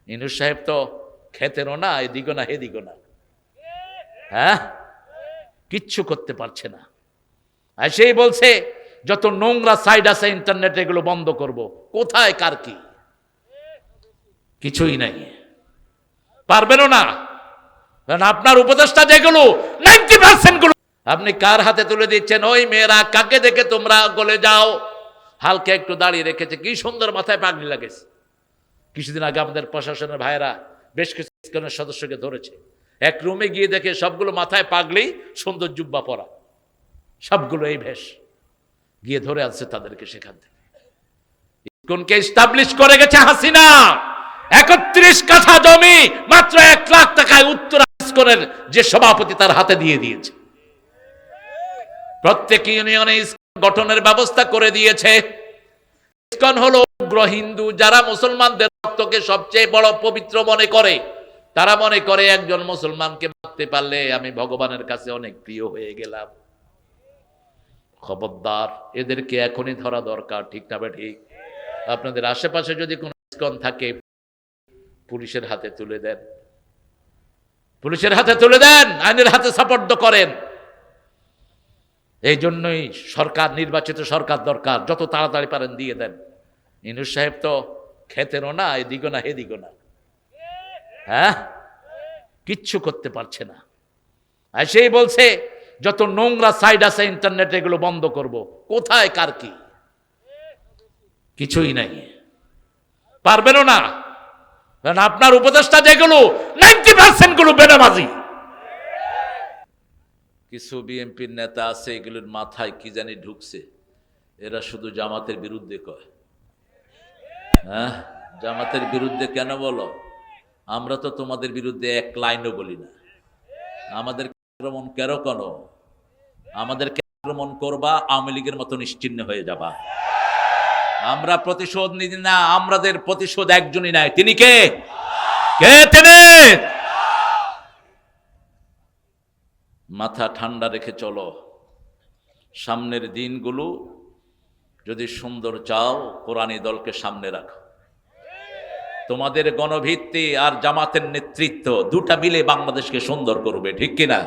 ইনুস সাহেব তো খেতেনও না, এদিকও না হেদিকও না, হ্যাঁ, কিচ্ছু করতে পারছে না। আর সেই বলছে যত নোংরা সাইড আছে ইন্টারনেটে এগুলো বন্ধ করব। কোথায় কার কি? কিছুই নাই, পারবেনও না। কারণ আপনার উপদেষ্টা যেগুলো 90% গুলো আপনি কার হাতে তুলে দিচ্ছেন? ওই মেয়েরা কাকে দেখে তোমরা গলে যাও। হালকা একটু দাঁড়িয়ে রেখেছে, কি সুন্দর মাথায় পাগড়ি লাগেছে। কিছুদিন আগে আমাদের প্রশাসনের ভাইয়েরা বেশ কিছু সদস্যকে ধরেছে, এক রুমে গিয়ে দেখে সবগুলো মাথায় পাগড়ি, সুন্দর জুব্বা পরা, সবগুলো এই ভেষ। গিয়ে ধরে আসছে তাদেরকে সেখান থেকে। ইসকনকে এস্টাবলিশ করে গেছে হাসিনা। 31 কাঠা জমি মাত্র 1 লাখ টাকায় উত্তরা ইসকনের যে সভাপতি তার হাতে দিয়ে দিয়েছে। প্রত্যেক ইউনিয়নে ইসকন গঠনের ব্যবস্থা করে দিয়েছে। ইসকন হলো উগ্র হিন্দু, যারা মুসলমানদের রক্তকে সবচেয়ে বড় পবিত্র মনে করে। তারা মনে করে একজন মুসলমানকে মারতে পারলে আমি ভগবানের কাছে অনেক প্রিয় হয়ে গেলাম। খবরদার, এদেরকে এখনই ধরা দরকার, ঠিক না ঠিক? আপনাদের আশেপাশে যদি কোনো ইসকন থাকে পুলিশের হাতে তুলে দেন, পুলিশের হাতে তুলে দেন, আইনের হাতে সাপোর্ট করেন। এই জন্যই সরকার, নির্বাচিত সরকার দরকার, যত তাড়াতাড়ি পারেন দিয়ে দেন। ইনুস সাহেব তো খেতেনও না, এদিকও না হেদিকও না, হ্যাঁ, কিচ্ছু করতে পারছে না। আর সেই বলছে যত নোংরা সাইড আছে ইন্টারনেটে এগুলো বন্ধ করব। কোথায় কার কি? কিছুই নাই, পারবেনও না। কারণ আপনার উপদেষ্টা যেগুলো 90% গুলো বেনামাজি। কিছু বিএনপির নেতা আছে, এগুলোর মাথায় কি জানি ঢুকছে, এরা শুধু জামাতের বিরুদ্ধে কয়। হ্যাঁ, জামাতের বিরুদ্ধে কেন বলো? আমরা তো তোমাদের বিরুদ্ধে এক লাইনও বলি না। আমাদের আক্রমণ কেন আমাদেরকে আক্রমণ করবা, আওয়ামী লীগের মতো নিশ্চিহ্ন হয়ে যাবা। আমরা প্রতিশোধ নিই না, আমাদের প্রতিশোধ একজনই নাই। তিনি কে? তিনি। মাথা ঠান্ডা রেখে চলো। সামনের দিনগুলো যদি সুন্দর চাও, কোরআনী দলকে সামনে রাখো। তোমাদের গণভিত্তি আর জামাতের নেতৃত্ব দুটা মিলে বাংলাদেশকে সুন্দর করবে, ঠিক কিনা?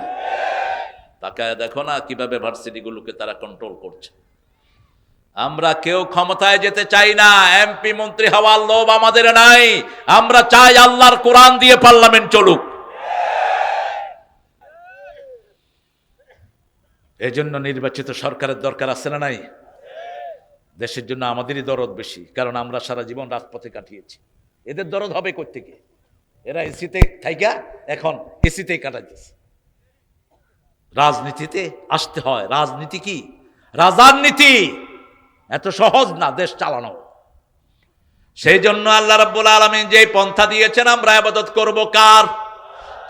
তাকায় দেখো না কিভাবে ভার্সিটিগুলোকে তারা কন্ট্রোল করছে। আমরা কেউ ক্ষমতায় যেতে চাই না, এমপি মন্ত্রী হওয়ার লোভ আমাদের নাই। আমরা চাই আল্লাহর কোরআন দিয়ে পার্লামেন্ট চলুক। এই জন্য নির্বাচিত সরকারের দরকার আছে না নাই? দেশের জন্য আমাদেরই দরদ বেশি, কারণ আমরা সারা জীবন রাজপথে কাটিয়েছি। এদের দরদ হবে কোত্থেকে? এরা এসিতে থাইকা এখন এসিতেই কাটাইতেছে। রাজনীতিতে আসতে হয়। রাজনীতি কি? রাজার নীতি। এত সহজ না দেশ চালানো। সেই জন্য আল্লাহ রাব্বুল আলামিন যে পন্থা দিয়েছেন, আমরা ইবাদত করব কার?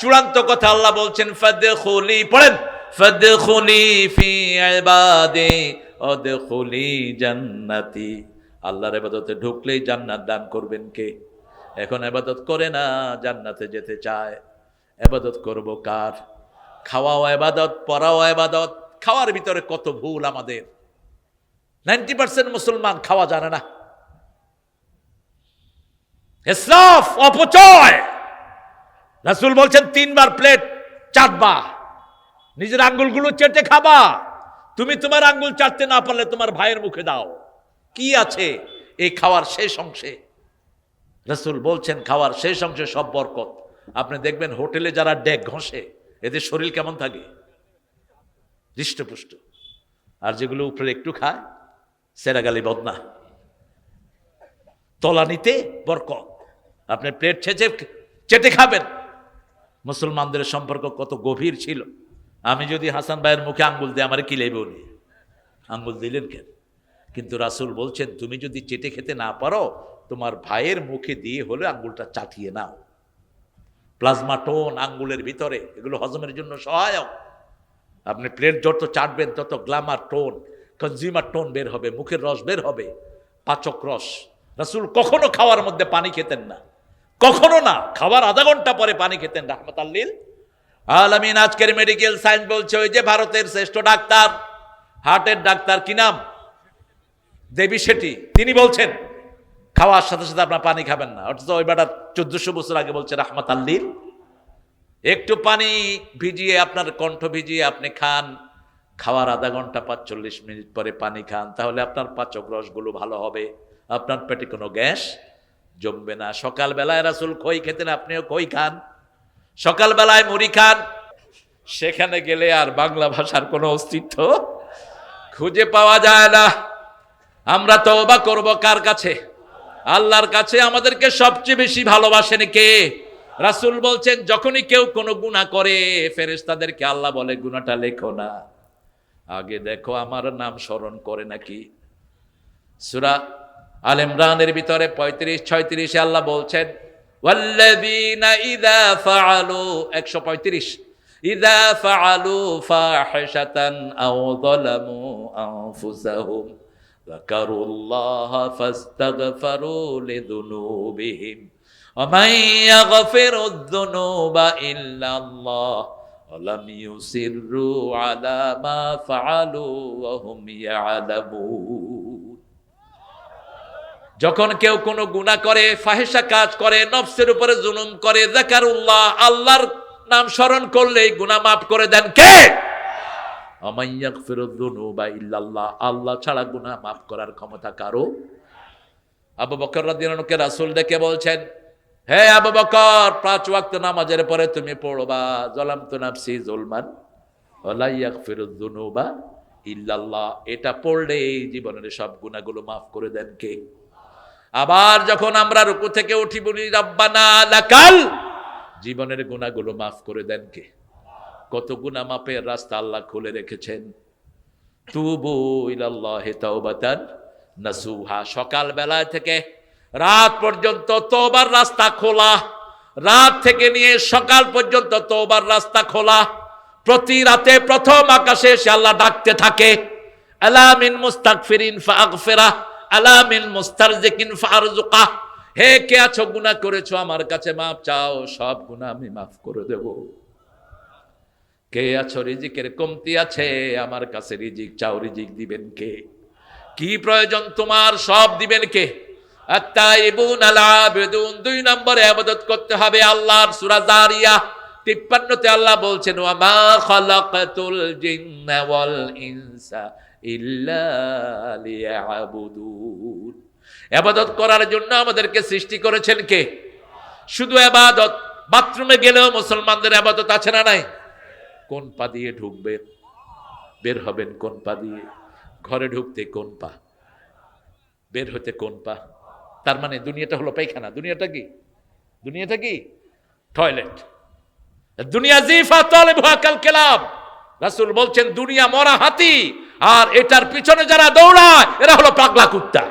চূড়ান্ত কথা আল্লাহ বলছেন, ফাদখুলি, পড়েন, ফাদখুলি ফি ইবাদি ওয়াদখুলি জান্নাতি। আল্লাহর ইবাদতে ঢুকলেই জান্নাত দান করবেন কে? এখন ইবাদত করে না, জান্নাতে যেতে চায়। ইবাদত করব কার? খাওয়াও ইবাদত, পড়াও ইবাদত। খাওয়ার ভিতরে কত ভুল আমাদের। 90% মুসলমান খাওয়া জানে না। ইসরাফ, অপচয়। রাসূল বলছেন 3 বার প্লেট চাটবা, নিজের আঙ্গুলগুলো চেটে খাবা। তুমি তোমার আঙ্গুল চাটতে না পারলে তোমার ভাইয়ের মুখে দাও। কি আছে এই খাওয়ার শেষ অংশে? রাসূল বলছেন খাওয়ার শেষ অংশে সব বরকত। আপনি দেখবেন হোটেলে যারা ডেক ঘষে, এদের শরীর কেমন থাকে? হৃষ্টপুষ্ট। আর যেগুলো উপরে একটু খায়, সেরাগালি বদনা। তলানিতে বরকত। আপনি প্লেট চেটে খাবেন। মুসলমানদের সম্পর্ক কত গভীর ছিল। আমি যদি হাসান ভাইয়ের মুখে আঙ্গুল দিই, আমার কি লেবে উনি? আঙ্গুল দিলেন কেন? কিন্তু রাসূল বলছেন তুমি যদি চেটে খেতে না পারো, তোমার ভাইয়ের মুখে দিয়ে হলে আঙ্গুলটা চাটিয়ে নাও। প্লাজমা টোন আঙ্গুলের ভিতরে, এগুলো হজমের জন্য সহায়ক। আপনি প্লেট যত চাটবেন তত গ্ল্যামার টোন, কনজিউমার টোন বের হবে, মুখের রস বের হবে, পাচক রস। রাসূল কখনো খাওয়ার মধ্যে পানি খেতেন না, কখনো না। খাওয়ার আধা ঘন্টা পরে পানি খেতেন, রাহমাতাল লিল আলামিন। আজকের মেডিকেল সায়েন্স বলছে, ওই যে ভারতের শ্রেষ্ঠ ডাক্তার, হার্টের ডাক্তার, কি নাম? দেবী শেঠি, তিনি বলছেন খাওয়ার সাথে সাথে আপনার পানি খাবেন না, অথচ ওই বেটা 1400 বছর আগে বলছে রাহমাত আল্লিল। একটু পানি ভিজিয়ে আপনার কণ্ঠ ভিজিয়ে আপনি খান, খাওয়ার আধা ঘন্টা 45 মিনিট পরে পানি খান, তাহলে আপনার পাচক রসগুলো ভালো হবে, আপনার পেটে কোনো গ্যাস জমবে না। সকালবেলায় রাসূল খই খেতেন, আপনিও খই খান, সকালবেলায় মুড়ি খান। সেখানে গেলে আর বাংলা ভাষার কোনো অস্তিত্ব খুঁজে পাওয়া যায় না। আমরা তওবা করব কার কাছে? আল্লাহর কাছে। আমাদেরকে সবচেয়ে বেশি ভালোবাসেন কে? রাসূল বলছেন যখনই কেউ কোনো গুনাহ করে ফেরেশতাদেরকে আল্লাহ বলে গুনাহটা লেখো না, আগে দেখো আমার নাম স্মরণ করে নাকি। সূরা আল ইমরানের ভিতরে 35-36 আল্লাহ বলছেন ওয়াল্লাযীনা ইযা ফাআলু 135 ইযা ফাআলু ফাহিশাতান আও যালামু আনফুসাহুম যাকারুল্লাহা ফাস্তাগফিরু লিযুনুবিহিম ওয়া মান ইয়াগফিরুয যুনুবা ইল্লাল্লাহ ওয়া লাম ইউসিররু আলা মা ফাআলু ওয়া হুম ইয়ালামুন। যখন কেউ কোনো গুনাহ করে, ফাহিশা কাজ করে, নফসের উপরে জুলুম করে, যাকারুল্লাহ আল্লাহর নাম স্মরণ করলেই গুনাহ মাফ করে দেন কে? ওয়া মান ইয়াগফিরুয যুনুবা ইল্লাল্লাহ, আল্লাহ ছাড়া গুনাহ মাফ করার ক্ষমতা কারো। আবু বকর রাদিয়াল্লাহু আনহুকে রাসূল ডেকে বলছেন, হে আবু বকর, 5 ওয়াক্ত নামাজের পরে তুমি পড়বা যালামতু নাফসি যুলমান ওয়া লা ইয়াগফিরুয যুনুবা ইল্লাল্লাহ। এটা পড়লে এই জীবনের সব গুনাহগুলো মাফ করে দেন কে? আবার যখন আমরা রুকু থেকে উঠি বলি রাব্বানা লাকাল, জীবনের গুনাহগুলো মাফ করে দেন কে? কত গুনাহ মাফের রাস্তা আল্লাহ খুলে রেখেছেন। তুবু ইলাল্লাহি তাওবাতান নাসুহা, সকাল বেলা থেকে রাত পর্যন্ত তওবার রাস্তা খোলা, রাত থেকে নিয়ে সকাল পর্যন্ত তওবার রাস্তা খোলা। প্রতি রাতে প্রথম আকাশে এসে আল্লাহ ডাকতে থাকে, আলা মিন মুস্তাগফিরিন ফাগফিরা আলা মিন মুস্তারজিকিন ফারজুকা, হে কে আছো গুনাহ করেছো আমার কাছে মাফ চাও, সব গুনাহ আমি মাফ করে দেব। কে আছো রিজিকের কমতি আছে, আমার কাছে রিজিক চাও, রিজিক দিবেন কে? কি প্রয়োজন তোমার, সব দিবেন কে? আত-তাইবুন আল-আবিদুন, 2 নম্বরে ইবাদত করতে হবে আল্লাহর। সূরা জারিয়া 53 তে আল্লাহ বলছেন ওয়া মা খালাকাতুল জিন্না ওয়াল ইনসা ইল্লা লিয়াবুদুন, ইবাদত করার জন্য আমাদেরকে সৃষ্টি করেছেন কে? শুধু ইবাদত, বাথরুমে গেলেও মুসলমানদের ইবাদত আছে না নাই? কোন পা দিয়ে ঢুকবে, বের হবেন কোন পা দিয়ে, ঘরে ঢুকতে কোন পা, বের হতে কোন পা। তার মানে দুনিয়াটা হলো পায়খানা, দুনিয়াটা কি? দুনিয়াটা কি? টয়লেট। দুনিয়া জিফা তালিবুহা কাল কিলাব, রাসূল বলছেন দুনিয়া মরা হাতি, আর এটার পিছনে যারা দৌড়ায় এরা হলো পাগলা কুত্তা।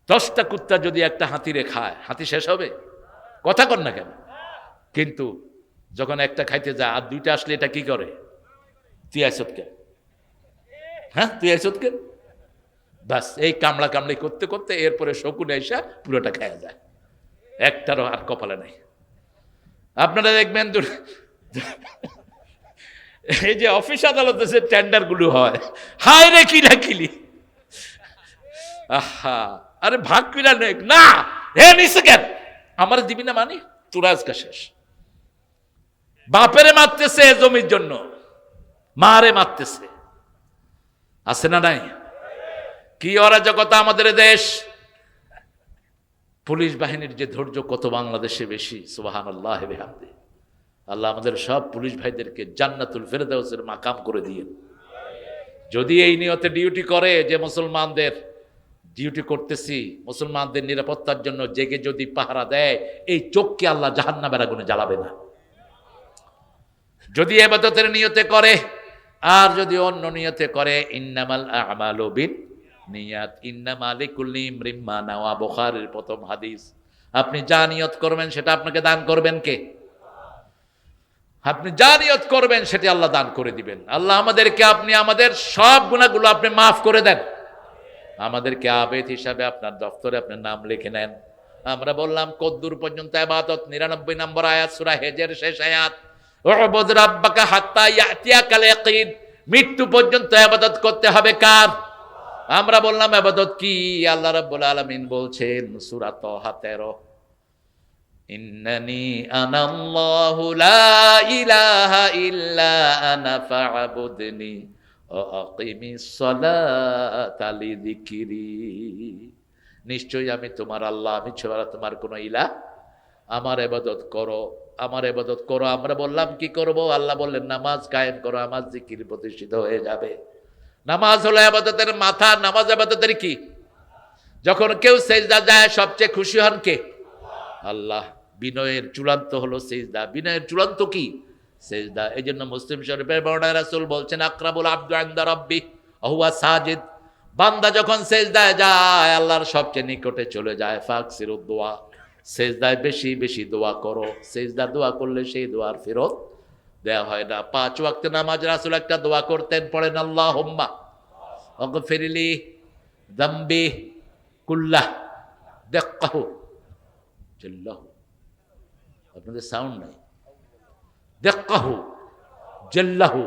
10টা কুত্তা যদি একটা হাতিরে খায়, হাতি শেষ হবে? কথা কর না কেন? কিন্তু যখন একটা খাইতে যায় আর 2টা আসলে এটা কি করে? তুই আইছত কেন? হ্যাঁ, তুই আইছত কেন? বাস এই কামড়া কামড়ি করতে করতে এরপরে শকুন এসে পুরোটা খাওয়া যায়, একটারও আর কপালে নাই। আপনারা দেখবেন এই যে অফিস আদালতে যে টেন্ডার গুলো হয়, হায় রে কি রাখিলি, আহা, আরে ভাগ কিনা নেই না, হে নিছে কেন, আমার দিবি না মানে তোরা আজকে শেষ। বাপেরে মারতেছে জমির জন্য, মারে মারতেছে, আছে না নাই? কি অরাজকতা আমাদের দেশ। পুলিশ বাহিনীর যে ধৈর্য কত বাংলাদেশে বেশি, সুবহানাল্লাহ বিহামদি। আল্লাহ আমাদের সব পুলিশ ভাইদেরকে জান্নাতুল ফেরদাউসের মাকাম করে দিয়েন। যদি এই নিয়তে ডিউটি করে যে মুসলমানদের ডিউটি করতেছি, মুসলমানদের নিরাপত্তার জন্য জেগে যদি পাহারা দেয়, এই চোখকে আল্লাহ জাহান্নামের আগুনে জ্বালাবে না। যদি ইবাদতের নিয়তে করে, আর যদি অন্য নিয়তে করে, ইন্নামাল আমালু বিন্নিয়াত ইন্নামা লিকুল্লি ইমরিম মা নাওয়া, বুখারীর প্রথম হাদিস। আপনি যা নিয়ত করবেন সেটা আপনাকে দান করবেন কে? আপনি যা নিয়ত করবেন সেটা আল্লাহ দান করে দিবেন। আল্লাহ আমাদেরকে, আপনি আমাদের সব গুনাহগুলো আপনি মাফ করে দেন, আমাদেরকে আবেদ হিসাবে আপনার দফতরে আপনার নাম লিখে নেন। আমরা বললাম কদ্দুর পর্যন্ত ইবাদত, 99 নম্বর আয়াত সূরা হেজের শেষ আয়াত, উবুদ রাব্বাকা হাত্তা ইয়াতিয়াকাল ইয়াকিন, মৃত্যু পর্যন্ত ইবাদত করতে হবে কার? আমরা বললাম ইবাদত কি? আল্লাহ রাব্বুল আলামিন বলছেন সূরা তাহা 13, ইন্নানি আনাল্লাহু লা ইলাহা ইল্লা আনা ফা'বুদনি ওয়া আকিমিস সালাতা লিযিকরি। নিশ্চয়ই আমি তোমার আল্লাহ, আমি ছাড়া তোমার কোনো ইলাহ, আমার ইবাদত করো, আমার ইবাদত করো। আমরা বললাম কি করব? আল্লাহ বললেন নামাজ কায়েম করো, আমার জিকির প্রতিষ্ঠিত হয়ে যাবে। নামাজ হলো ইবাদতের মাথা। নামাজ ইবাদতের কি? যখন কেউ সেজদা যায় সবচেয়ে খুশি হন কে? আল্লাহ। বিনয়ের চূড়ান্ত হলো সেজদা। বিনয়ের চূড়ান্ত কি? সেজদা। এই জন্য মুসলিম শরীফের বর্ণনায় রাসূল বলছেন আকরাবুল আবদু ইনদা রাব্বি ওয়া হুয়া সাজিদ। বান্দা যখন সেজদায় যায় আল্লাহর সবচেয়ে নিকটে চলে যায়। ফাকসিরুদ দুআ, সেজদায় বেশি বেশি দোয়া করো। সেজদা দোয়া করলে সেই দোয়ার ফেরত দেয়া হয় না। 5 ওয়াক্ত নামাজ রাসূল একটা দোয়া করতেন, পড়েন আল্লাহুম্মা আগফিরলি যামবি কুল্লাহ দাক্কাহু জাল্লাহু। আপনাদের সাউন্ড নাই। দাক্কাহু জাল্লাহু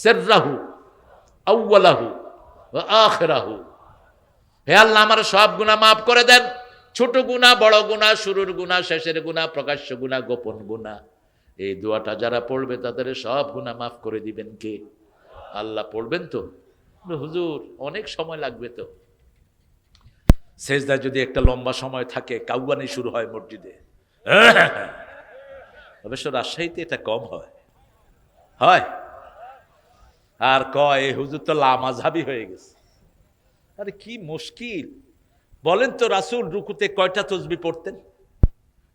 সিররাহু আউওয়ালাহু ওয়া আখিরাহু। হে আল্লাহ আমার সব গুনাহ মাফ করে দেন, ছোট গুনাহ, বড় গুনাহ, শুরুর গুনাহ, শেষের গুনাহ, প্রকাশ্য গুনাহ, গোপন গুনাহ। এই দোয়াটা যারা পড়বে তাদের সব গুনাহ মাফ করে দিবেন কে? আল্লাহ। পড়বেন তো? হুজুর অনেক সময় লাগবে তো। সেজদায় যদি একটা লম্বা সময় থাকে, কাউয়ানি শুরু হয় মসজিদে। অবশ্য রাজশাহীতে এটা কম হয়। হয় আর কয় হুজুর তো লামাঝহাবি হয়ে গেছে। আরে কি মুশকিল বলেন তো। রাসূল রুকুতে কয়টা তাসবিহ পড়তেন?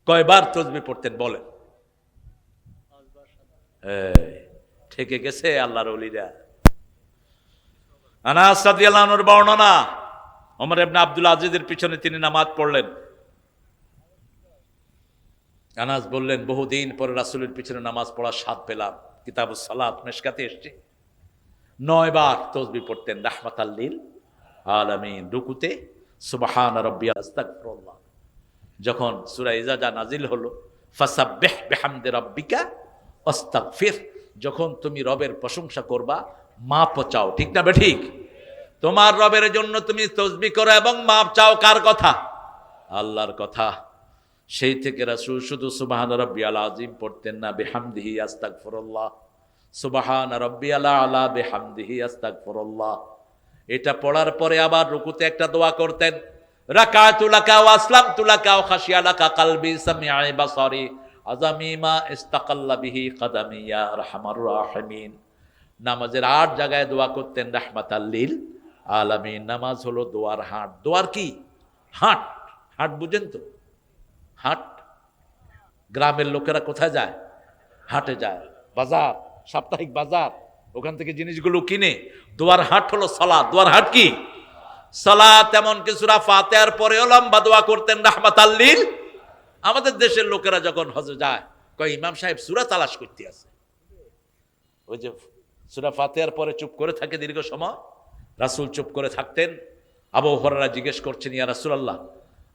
কয়বার তাসবিহ পড়তেন বলেন? ঠেকে গেছে আল্লাহর ওলিরা। আনাস রাদিয়াল্লাহু আনহুর বর্ণনা, ওমর ইবনে আব্দুল আজিজের পিছনে তিনি নামাজ পড়লেন। আনাস বললেন বহুদিন পরে রাসূলের পিছনে নামাজ পড়ার স্বাদ পেলাম। কিতাবুস সালাত মিশকাতে এসেছে। 9 বার তাসবিহ পড়তেন রাহমাতাল লিল আলামিন। রুকুতে সুবহান রাব্বিয়াল আস্তাগফিরুল্লাহ। যখন সূরা ইজাজা নাজিল হলো, ফাসাব্বিহ বিহামদি রাব্বিকা ওয়াস্তাগফির, যখন তুমি রবের প্রশংসা করবা, মাপ চাও। ঠিক না বেঠিক? তোমার রবের জন্য তুমি তাসবিহ করো এবং মাপ চাও। কার কথা? আল্লাহর কথা। সেই থেকে রাসূল শুধু সুবহান রাব্বিয়াল আযীম পড়তেন না, বিহামদিহি আস্তাগফিরুল্লাহ, সুবহান রাব্বিয়াল আলা বিহামদিহি আস্তাগফিরুল্লাহ। এটা পড়ার পরে আবার রুকুতে একটা দোয়া করতেন, রাকাতু লাকা ওয়া আসলামতু লাকা ওয়া খাশিয়া লাকা কলবি সামিআ বাসারি আযামি মা ইস্তাকাল্লা বিহি কদমি ইয়া আরহামার রাহিমিন। নামাজের 8 জায়গায় দোয়া করতেন রাহমাতাল লিল আলামিন। নামাজ হলো দোয়ার হাট। দোয়ার কি হাট? হাট বুঝেন তো? হাট গ্রামের লোকেরা কোথায় যায়? হাটে যায়, বাজার, সাপ্তাহিক বাজার, ওখান থেকে জিনিসগুলো কিনে। দোয়ার হাট হলো সালাত। দোয়ার হাট কি? সালাত। এমনকি সূরা ফাতিহার পরেও লম্বা দোয়া করতেন রাহমাতাল লিল। আমাদের দেশের লোকেরা যখন হজে যায় কয় ইমাম সাহেব সূরা তালাশ করতে আছে। ওই যে সূরা ফাতিহার পরে চুপ করে থাকে দীর্ঘ সময়, রাসূল চুপ করে থাকতেন। আবু হুরায়রা জিজ্ঞেস করছেন, ইয়া রাসূলুল্লাহ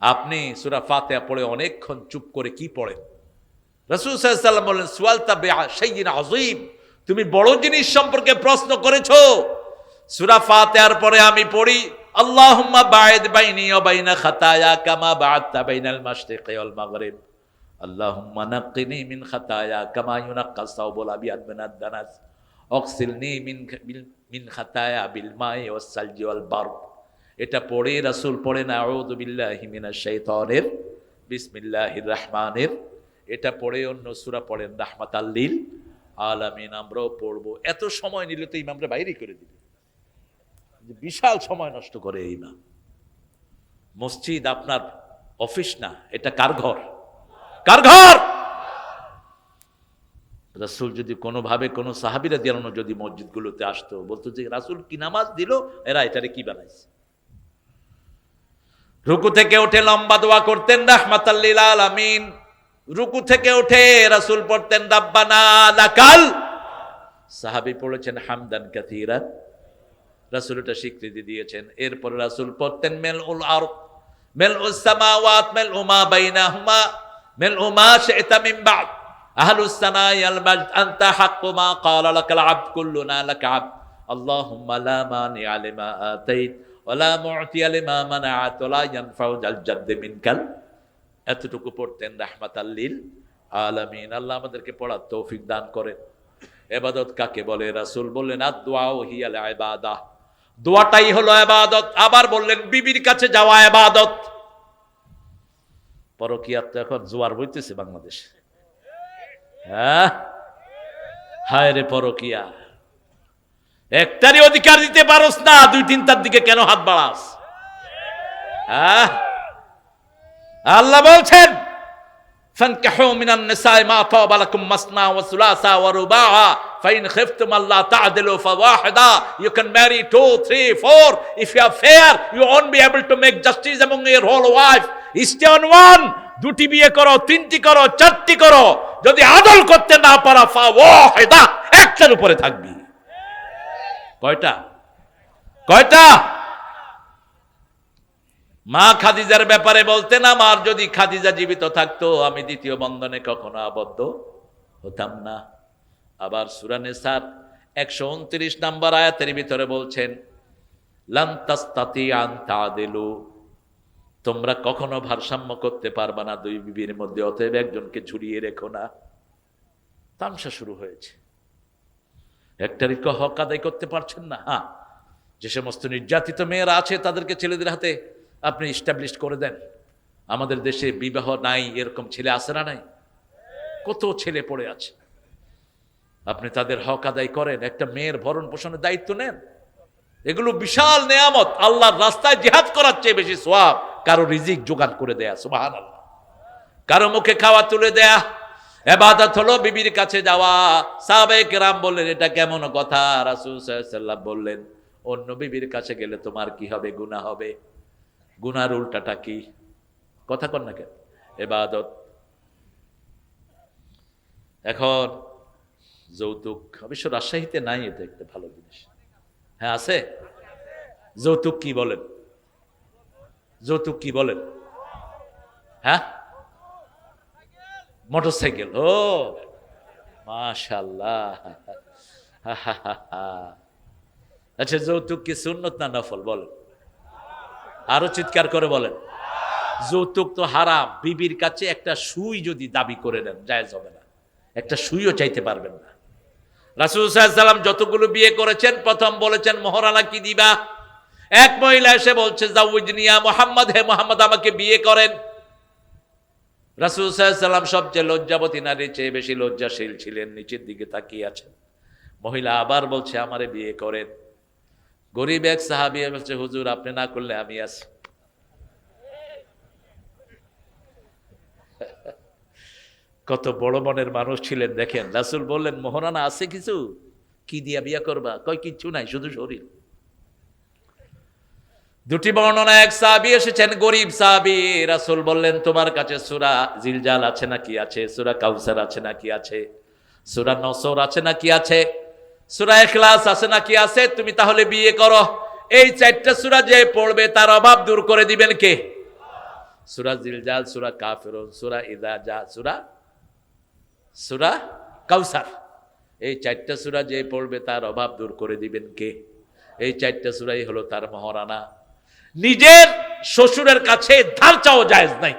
আপনি সূরা ফাতিহা পড়ে অনেকক্ষণ চুপ করে কি পড়েন? রাসূল সাল্লাল্লাহু আলাইহি ওয়াসাল্লাম বলেন, সুয়ালতা বিশাইইন আযীম, তুমি বড় জিনিস সম্পর্কে প্রশ্ন করেছো। সূরা ফাতিহার পরে আমি পড়ি আল্লাহুম্মা বা'id বাইনি ওয়া বাইনা খাতায়া কামা বা'আদতা বাইনাল মাশরিকি ওয়াল মাগরিব, আল্লাহুম্মা নাক্কিনি মিন খাতায়া কামা ইউনাক্কাস সাওবুল আবিয়াদ মিনাদ দানাস, অগসিলনি মিন খাতায়া বিল মাই ওয়াস সালজি ওয়াল বারদ। এটা পড়ে রাসূল পড়েন আউযু বিল্লাহি মিনাশ শাইতানির বিসমিল্লাহির রহমানির। এটা পড়ে অন্য সূরা পড়েন রাহমাতাল লিল আলামিন। আমরাও পড়বো। এত সময় নিলে তো ইমামরা বাইরে করে দিবে। বিশাল সময় নষ্ট করে ইমাম। মসজিদ আপনার অফিস না, এটা কার ঘর? কার ঘর? রাসূল যদি কোনোভাবে কোনো সাহাবী রাদিয়াল্লাহু আনহু যদি মসজিদগুলোতে আসতো, বলতো যে রাসূল কি নামাজ দিল, এরা এটারে কি বানাইছে। রুকু থেকে উঠে লম্বা দোয়া করতেন রাহমাতাল লিল আলামিন। রুকু থেকে উঠে রাসূল পড়তেন রাব্বানা লাকাল, সাহাবী পড়েছেন হামদান কাসীরান, রাসূল এটা স্বীকৃতি দিয়েছেন। এরপর রাসূল পড়তেন মিলউল আরদ মিলউস সামাওয়াত মিলউ মা বাইনাহুমা মিলউ মা শি'তা মিন বা'দ আহলুস সানাই আল মাজদ আনতা হাক্কু মা ক্বালা লাকাল আবদ কুল্লুনা লাকা আবদ আল্লাহুম্মা লা মানিআ লিমা আতাইত ওয়ালা মু'তিয়া লিমা মানা'ত ওয়ালা ইয়ানফা'ু যাল জাদ্দি মিনকাল। এতটুকু পড়তেন রাহমাতাল লিল আলামিন। আল্লাহ আমাদেরকে পড়ার তৌফিক দান করেন। ইবাদত কাকে বলে? রাসূল বললেন আদ-দুআউ হিয়াল ইবাদাহ, দোয়াটাই হলো ইবাদত। আবার বললেন বিবির কাছে যাওয়া ইবাদত। পরকীয়াত তো এখন জোয়ার বইতেছে বাংলাদেশে। হ্যাঁ, হায় রে পরকীয়া, একটারই অধিকার দিতে পারোস না, দুই তিনটার দিকে কেন হাত বাড়াস? হ্যাঁ, আল্লাহ বলছেন ফানকিহু মিনান নিসাই মা তাবা লাকুম মাসনা ওয়া সুলাসা ওয়া রুবাআ ফাইন খিফতুম আল্লা তা'দিলু ফাওয়াহিদা। You can marry 2, 3, 4. If you are fair, you won't be able to make justice among your whole wife. Stay on one. দুটি বিয়ে করো, তিনটি করো, চারটি করো। যদি আদল করতে না পারা ফাওয়াহিদা, একটার উপরে থাকবি। কয়টা? কয়টা? মা খাদিজার ব্যাপারে বলতেন, আমার যদি খাদিজা জীবিত থাকতো আমি দ্বিতীয় বন্ধনে কখনো আবদ্ধ হতাম না। আবার সূরা নিসার 129 নম্বর আয়াতের ভিতরে বলছেন লান তাস্তাতিআন তা'দিলু, তোমরা কখনো ভারসাম্য করতে পারবা না দুই বিবির মধ্যে, অতএব একজনকে ঝুলিয়ে রেখো না। তামসা শুরু হয়েছে, একটারই হক আদায় করতে পারছেন না। হ্যাঁ, যে সমস্ত নির্যাতিত মেয়েরা আছে তাদেরকে ছেলেদের হাতে আপনি ইস্টাবলিশ করে দেন। আমাদের দেশে বিবাহ নাই এরকম ছেলে আছে না নাই? কত ছেলে পড়ে আছে, আপনি তাদের হক আদায় করেন, একটা মেয়ের ভরণ পোষণের দায়িত্ব নেন। এগুলো বিশাল নেয়ামত। আল্লাহর রাস্তায় জিহাদ করার চেয়ে বেশি সওয়াব কারো রিজিক জোগাড় করে দেয়া, সুবহানাল্লাহ, কারো মুখে খাওয়া তুলে দেয়া। ইবাদত হলো বিবির কাছে যাওয়া। সাহাবায়ে কেরাম বললেন এটা কেমন কথা? রাসূল সাল্লাল্লাহু আলাইহি ওয়াসাল্লাম বললেন অন্য বিবির কাছে গেলে তোমার কি হবে? গুনাহ হবে। গুনার উল্টাটা কি? কথা কন না কেন? ইবাদত। এখন যৌতুক, অবশ্য রাজশাহীতে নাই, এটা একটা ভালো জিনিস। হ্যাঁ আছে। যৌতুক কি বলেন? যৌতুক কি বলেন? হ্যাঁ, মোটরসাইকেল। ও মাশাআল্লাহ। আচ্ছা, যৌতুক কি সুন্নত না নফল বলেন? আরো চিৎকার করে বলেন। যৌতুক তো হারাম। বিবির কাছে একটা সুই যদি দাবি করে নেন জায়েজ হবে না, একটা সুইও চাইতে পারবেন না। রাসূল সাল্লাল্লাহু আলাইহি ওয়াসাল্লাম যতগুলো বিয়ে করেছেন প্রথম বলেছেন মহরানা কি দিবা? এক মহিলা এসে বলছে জাওয়াজনি ইয়া মুহাম্মদ, হে মুহাম্মদ আমাকে বিয়ে করেন। রাসূল সাল্লাল্লাহু আলাইহি ওয়াসাল্লাম সবচেয়ে লজ্জাবতী নারীর চেয়ে বেশি লজ্জাশীল ছিলেন, নিচের দিকে তাকিয়ে আছেন। মহিলা আবার বলছে আমারে বিয়ে করেন। গরিব এক সাহাবী বলছে হুজুর আপনি না করলে আমি আছি। কত বড় মনের মানুষ ছিলেন দেখেন। রাসূল বললেন মোহরানা আছে কিছু? কি দিয়া বিয়া করবা? কয় কিচ্ছু নাই, শুধু শরীর। দুটি বর্ণনা, এক সাহাবী এসেছেন গরিব সাহাবী, রাসূল বললেন তোমার কাছে সূরা জিলজাল আছে নাকি? আছে। সূরা কাউসার আছে নাকি? আছে। সূরা নসর আছে নাকি? আছে। সূরা ইখলাস আছে নাকি? আছে। তুমি তাহলে বিয়ে করো। এই চারটা সূরা যে পড়বে তার অভাব দূর করে দিবেন কে? সূরা জিলজাল, সূরা কাফিরুন, সূরা ইযা জা, সূরা কাউসার। এই চারটা সূরা যে পড়বে তার অভাব দূর করে দিবেন কে? এই চারটা সূরাই হলো তার মহরানা। নিজের শ্বশুরের কাছে ধার চাও জায়েজ নাই।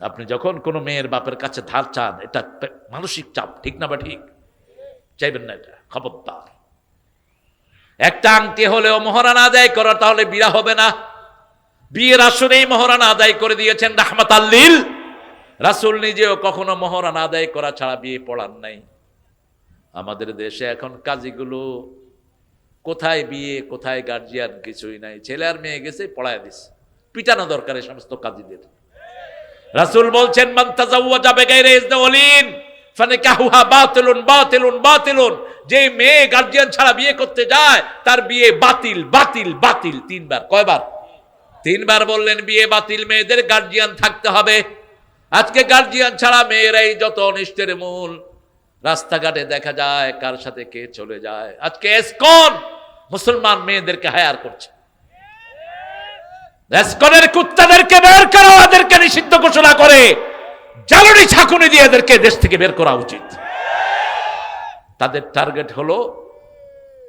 আপনি যখন কোনো মেয়ের বাপের কাছে ধার চান এটা মানসিক চাপ, ঠিক না? বা ঠিক চাইবেন না, এটা খবরদার। একটা আংটি হলেও মহরানা আদায় করা, তাহলে বিয়ে হবে না। বিয়ের আসরেই মহরানা আদায় করে দিয়েছেন রাহমাতাল লিল। রাসূল নিজেও কখনো মহরানা আদায় করা ছাড়া বিয়ে পড়ান নাই। আমাদের দেশে এখন কাজীগুলো কোথায় বিয়ে কোথায় গার্জিয়ান কিছুই নাই, ছেলে আর মেয়ে গেছে পড়ায় দিছে। পিটানো দরকার এই সমস্ত কাজীদের। রাসূল বলছেন মান তাযাওয়াজা বিগাইরি ইজনি ওয়ালিন ফানিকাহুহা বাতিলুন বাতিলুন বাতিলুন। যে মেয়ে গার্জিয়ান ছাড়া বিয়ে করতে যায় তার বিয়ে বাতিল বাতিল বাতিল। তিনবার। কয়বার? তিনবার বললেন বিয়ে বাতিল। মেয়েদের গার্জিয়ান থাকতে হবে। আজকে গার্জিয়ান ছাড়া মেয়েরাই যত অনিষ্টের মূল। রাস্তাঘাটে দেখা যায় কার সাথে কে চলে যায়। আজকে এসকন মুসলমান মেয়েদেরকে হায়ার করছে। এসকনের কুত্তাদেরকে বের করো, এদেরকে নিষিদ্ধ ঘোষণা করে জ্বালানি ছাকুনি দিয়ে এদেরকে দেশ থেকে বের করা উচিত। তাদের টার্গেট হলো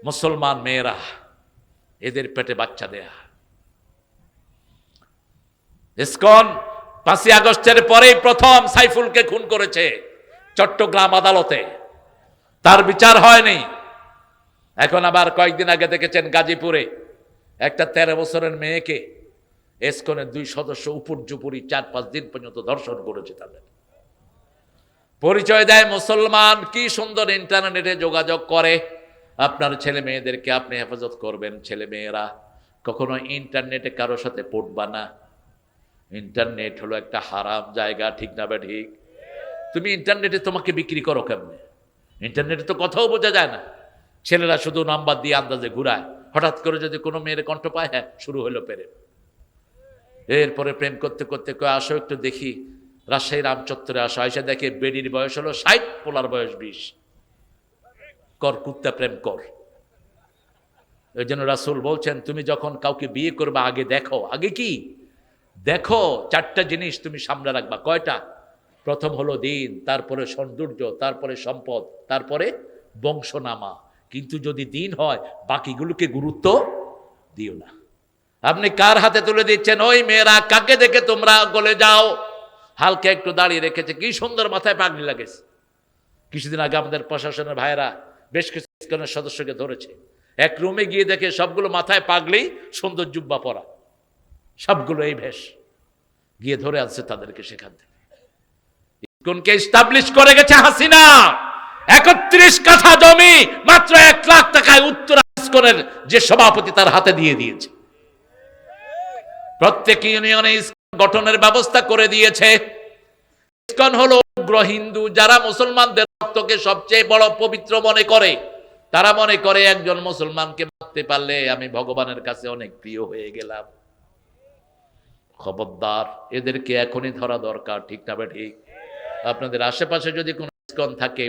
মুসলমান মেয়েরা। এদের পেটে বাচ্চা দেয়া। ইসকন 5ই আগস্টের পরেই প্রথম সাইফুলকে খুন করেছে চট্টগ্রাম আদালতে, তার বিচার হয়নি। এখন আবার কয়েকদিন আগে দেখেছেন গাজীপুরে একটা 13 বছরের মেয়েকে ইসকনের 2 সদস্য উপর্যুপুরি 4-5 দিন পর্যন্ত ধর্ষণ করেছে। তাদের পরিচয় দেয় মুসলমান। কি সুন্দর ইন্টারনেটে যোগাযোগ করে। আপনার ছেলে মেয়েদেরকে আপনি হেফাজত করবেন। ছেলে মেয়েরা কখনো ইন্টারনেটে কারোর সাথে পড়বা না। ইন্টারনেট হলো একটা হারাম জায়গা, ঠিক না বা ঠিক? তুমি ইন্টারনেটে তোমাকে বিক্রি করো কেমনে? ইন্টারনেটে তো কথাও বোঝা যায় না। ছেলেরা শুধু নাম্বার দিয়ে আন্দাজে ঘুরায়। হঠাৎ করে যদি কোনো মেয়ের কণ্ঠ পায়, হ্যাঁ শুরু হলো প্রেম। এরপরে প্রেম করতে করতে কয় আসো একটু দেখি, রাজশাহী রামচত্বরে আসো। আইসা দেখে বেডির বয়স হলো 60, পোলার বয়স 20। কর কুত্তা প্রেম কর। এই জন্য রাসূল বলছেন তুমি যখন কাউকে বিয়ে করবে আগে দেখো। আগে কি দেখো? 4টা জিনিস তুমি সামনে রাখবা। কয়টা? প্রথম হলো দিন, তারপরে সৌন্দর্য, তারপরে সম্পদ, তারপরে বংশনামা। কিন্তু যদি দিন হয় বাকিগুলোকে গুরুত্ব দিও না। আপনি কার হাতে তুলে দিচ্ছেন? ওই মেয়েরা কাকে দেখে তোমরা গলে যাও? হালকা একটু দাঁড়িয়ে রেখেছে, কি সুন্দর মাথায় পাগড়ি লাগেছে। কিছুদিন আগে আমাদের প্রশাসনের ভাইয়েরা বেশ কিছু ইসকনের সদস্যকে ধরেছে। এক রুমে গিয়ে দেখে সবগুলো মাথায় পাগড়ি, সুন্দর জুব্বা পরা, সবগুলো এই ভেষ। গিয়ে ধরে আনছে তাদেরকে সেখান থেকে। ইসকনকে এস্টাবলিশ করে গেছে হাসিনা। 31 কাঠা জমি মাত্র 1 লাখ টাকায় উত্তরা ইসকনের যে সভাপতি তার হাতে দিয়ে দিয়েছে। প্রত্যেক ইউনিয়নে ইসকন গঠনের ব্যবস্থা করে দিয়েছে। ইসকন হলো উগ্র হিন্দু। যারা মুসলমানদের রক্তকে সবচেয়ে বড় পবিত্র মনে করে, তারা মনে করে একজন মুসলমানকে মারতে পারলে আমি ভগবানের কাছে অনেক প্রিয় হয়ে গেলাম। খবরদার, এদেরকে এখনই ধরা দরকার, ঠিক না বা ঠিক? আপনাদের আশেপাশে যদি কোনো ইসকন থাকে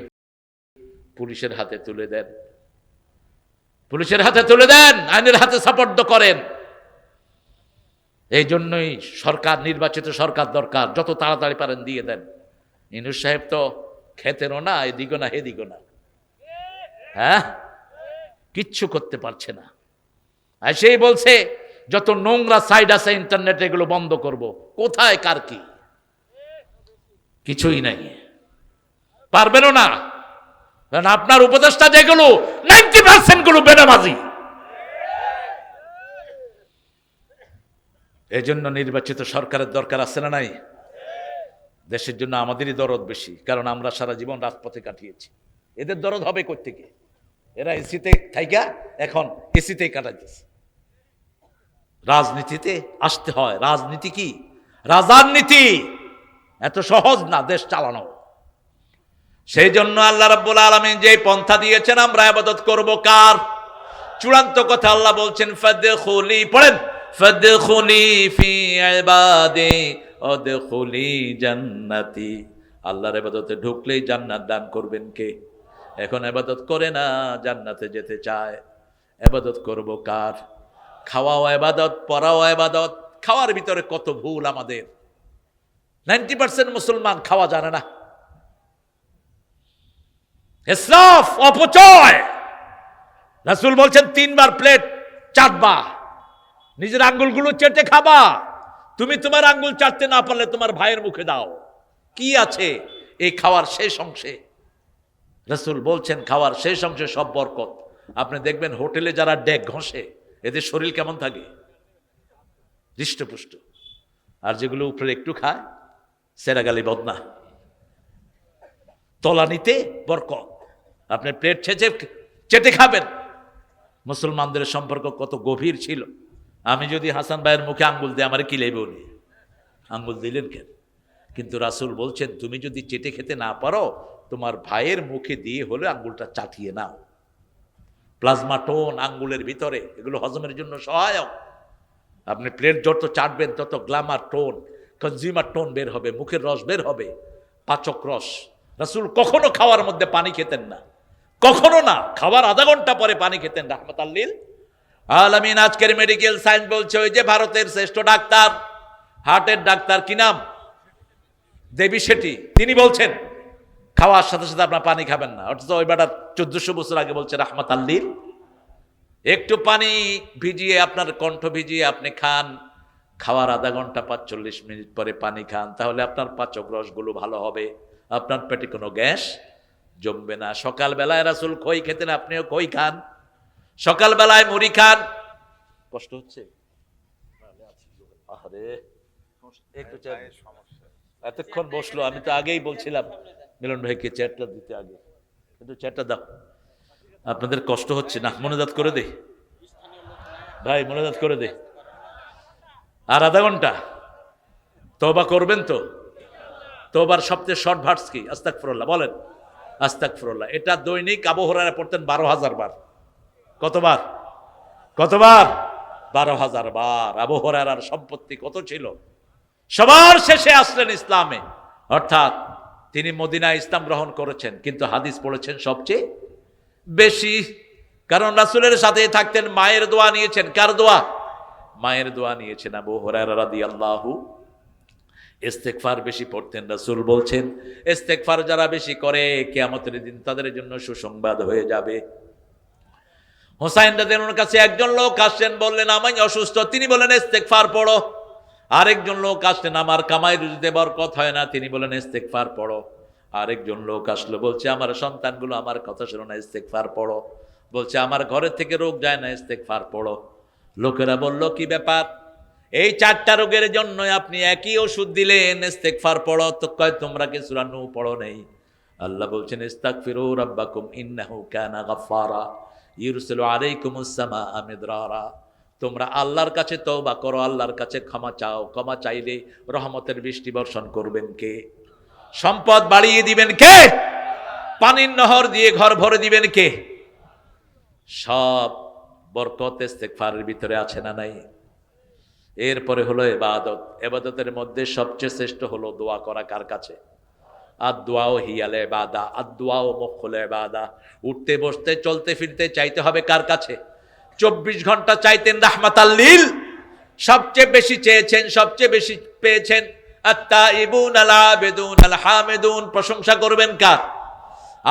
পুলিশের হাতে তুলে দেন, পুলিশের হাতে তুলে দেন, আইনের হাতে সাপোর্ট করেন। এই জন্যই সরকার, নির্বাচিত সরকার দরকার। যত তাড়াতাড়ি পারেন দিয়ে দেন। ইনুস সাহেব তো খেতেনও না, এদিকও না এদিকও না, হ্যাঁ, কিচ্ছু করতে পারছে না। আর সেই বলছে যত নোংরা সাইড আছে ইন্টারনেট এগুলো বন্ধ করব। কোথায় কার কি? কিছুই নাই, পারবেনও না। কারণ আপনার উপদেষ্টা যেগুলো 90% গুলো বেনামাজি। এই জন্য নির্বাচিত সরকারের দরকার আছে না নাই? দেশের জন্য আমাদেরই দরদ বেশি, কারণ আমরা সারা জীবন রাজপথে কাটিয়েছি। এদের দরদ হবে কই থেকে? এরা এসিতে থাইকা এখন এসিতেই কাটাইতেছে। রাজনীতিতে আসতে হয়। রাজনীতি কি? রাজার নীতি। এত সহজ না দেশ চালানো। সেই জন্য আল্লাহ রাব্বুল আলামিন যে পন্থা দিয়েছেন, আমরা ইবাদত করব কার? চূড়ান্ত কথা আল্লাহ বলছেন ফাদখুলি, পড়েন, ফাদখুলি ফি ইবাদি ওয়াদখুলি জান্নাতি। আল্লাহর ইবাদতে ঢুকলেই জান্নাত দান করবেন কে? এখন ইবাদত করে না, জান্নাতে যেতে চায়। ইবাদত করব কার? খাওয়াও ইবাদত, পড়াও ইবাদত। খাওয়ার ভিতরে কত ভুল আমাদের। 90% মুসলমান খাওয়া জানে না। ইসরাফ, অপচয়। রাসূল বলছেন 3 বার প্লেট চাটবা, নিজের আঙ্গুলগুলো চেটে খাবা। তুমি তোমার আঙ্গুল চাটতে না পারলে তোমার ভাইয়ের মুখে দাও। কি আছে এই খাওয়ার শেষ অংশে? রাসূল বলছেন খাওয়ার শেষ অংশে সব বরকত। আপনি দেখবেন হোটেলে যারা ডেক ঘষে এদের শরীর কেমন থাকে? হৃষ্টপুষ্ট। আর যেগুলো উপরে একটু খায় সেরাগালি বদনা। তলানিতে বরকত। আপনি প্লেট চেটে খাবেন। মুসলমানদের সম্পর্ক কত গভীর ছিল। আমি যদি হাসান ভাইয়ের মুখে আঙ্গুল দিই আমার কি লেবে উনি? আঙ্গুল দিলেন কেন? কিন্তু রাসূল বলছেন তুমি যদি চেটে খেতে না পারো, তোমার ভাইয়ের মুখে দিয়ে হলে আঙ্গুলটা চাটিয়ে নাও। প্লাজমা টোন আঙ্গুলের ভিতরে, এগুলো হজমের জন্য সহায়ক। আপনি প্লেট যত চাটবেন তত গ্ল্যামার টোন, কনজিউমার টোন বের হবে, মুখের রস বের হবে, পাচক রস। রাসূল কখনো খাওয়ার মধ্যে পানি খেতেন না, কখনো না। খাওয়ার আধা ঘন্টা পরে পানি খেতেন। রাহমাতাল লিল আলামিন। আজকের মেডিকেল সায়েন্স বলছে ওই যে ভারতের শ্রেষ্ঠ ডাক্তার, হার্টের ডাক্তার, কি নাম? দেবী শেঠি, তিনি বলছেন খাওয়ার সাথে সাথে আপনার পানি খাবেন না। অথচ ওই বেটা 1400 বছর আগে বলছে রাহমাতাল লিল। একটু পানি ভিজিয়ে আপনার কণ্ঠ ভিজিয়ে আপনি খান, খাওয়ার আধা ঘন্টা ৪৫ মিনিট পরে পানি খান, তাহলে আপনার পাচক রসগুলো ভালো হবে, আপনার পেটে কোনো গ্যাস জমবে না। সকালবেলায় রাসূল খই খেতেন, আপনিও খই খান, সকালবেলায় মুড়ি খান। কষ্ট হচ্ছে? আরে একটু এতক্ষণ বসলো, আমি তো আগেই বলছিলাম মিলন ভাইকে চেয়ারটা দিতে, আগে কিন্তু চেয়ারটা দাও। আপনাদের কষ্ট হচ্ছে না? মনোজাত করে দে ভাই, মনোজাত করে দে। আর আধা ঘন্টা তওবা করবেন তো? তওবার সবচেয়ে শর্ট ভার্স কি? আস্তাগফিরুল্লাহ বলেন, আস্তাগফিরুল্লাহ। এটা দৈনিক আবু হুরায়রা পড়তেন ১২,০০০ বার। কতবার? কতবার? ১২,০০০ বার। আবু হুরায়রার সম্পত্তি কত ছিল? সবার শেষে আসলেন ইসলামে, অর্থাৎ তিনি মদিনায় ইসলাম গ্রহণ করেছেন, কিন্তু হাদিস পড়েছেন সবচেয়ে বেশি। কারণ রাসূলের সাথে থাকতেন, মায়ের দোয়া নিয়েছেন। কার দোয়া? মায়ের দোয়া নিয়েছেন আবু হুরায়রা রাদিয়াল্লাহু। ইস্তেগফার বেশি পড়তেন। রাসূল বলছেন, ইস্তেগফার যারা বেশি করে কিয়ামতের দিন তাদের জন্য সুসংবাদ হয়ে যাবে। হুসাইন রাদিয়াল্লাহু আনহুর কাছে একজন লোক আসলেন, বললেন আমি অসুস্থ। তিনি বললেন ইস্তেগফার পড়ো। আরেকজন লোক আসলেন, আমার কামাই রুজিতে বরকত হয় না। তিনি বললেন ইস্তেগফার পড়ো। আরেকজন লোক আসলো, বলছে আমার সন্তানগুলো আমার কথা শোনো না, ইস্তেগফার পড়ো। বলছে আমার ঘরের থেকে রোগ যায় না, ইস্তেগফার পড়ো। লোকেরা বলল কি ব্যাপার, এই ৪টা রোগের জন্য আপনি একই ওষুধ দিলেন, ইস্তেগফার পড়ো। তো কয় তোমরা কি সূরা নূহ পড়ো নেই? আল্লাহ বলছেন ইস্তাগফিরু রাব্বাকুম ইন্নাহু কানা গাফফারা ইউরসিলু আলাইকুমুস সামাআ মিদরারা। তোমরা আল্লাহর কাছে তওবা করো, আল্লাহর কাছে ক্ষমা চাও। ক্ষমা চাইলে রহমতের বৃষ্টি বর্ষণ করবেন কে? সম্পদ বাড়িয়ে দিবেন কে? পানির নহর দিয়ে ঘর ভরে দিবেন কে? সব বরকত ইস্তেগফারের ভিতরে আছে না নাই? এরপরে হলো ইবাদত। ইবাদতের মধ্যে সবচেয়ে শ্রেষ্ঠ হলো দোয়া করা। কার কাছে? আদ-দুআউ হিয়াল ইবাদা, আদ-দুআউ মুখুল ইবাদা। উঠতে বসতে চলতে ফিরতে চাইতে হবে কার কাছে? ২৪ ঘন্টা চাইতেন রাহমাতাল লিল, সবচেয়ে বেশি চেয়েছেন, সবচেয়ে বেশি পেয়েছেন। আত-তাইবুন আল আবিদুন আল হামিদুন। প্রশংসা করবেন কার?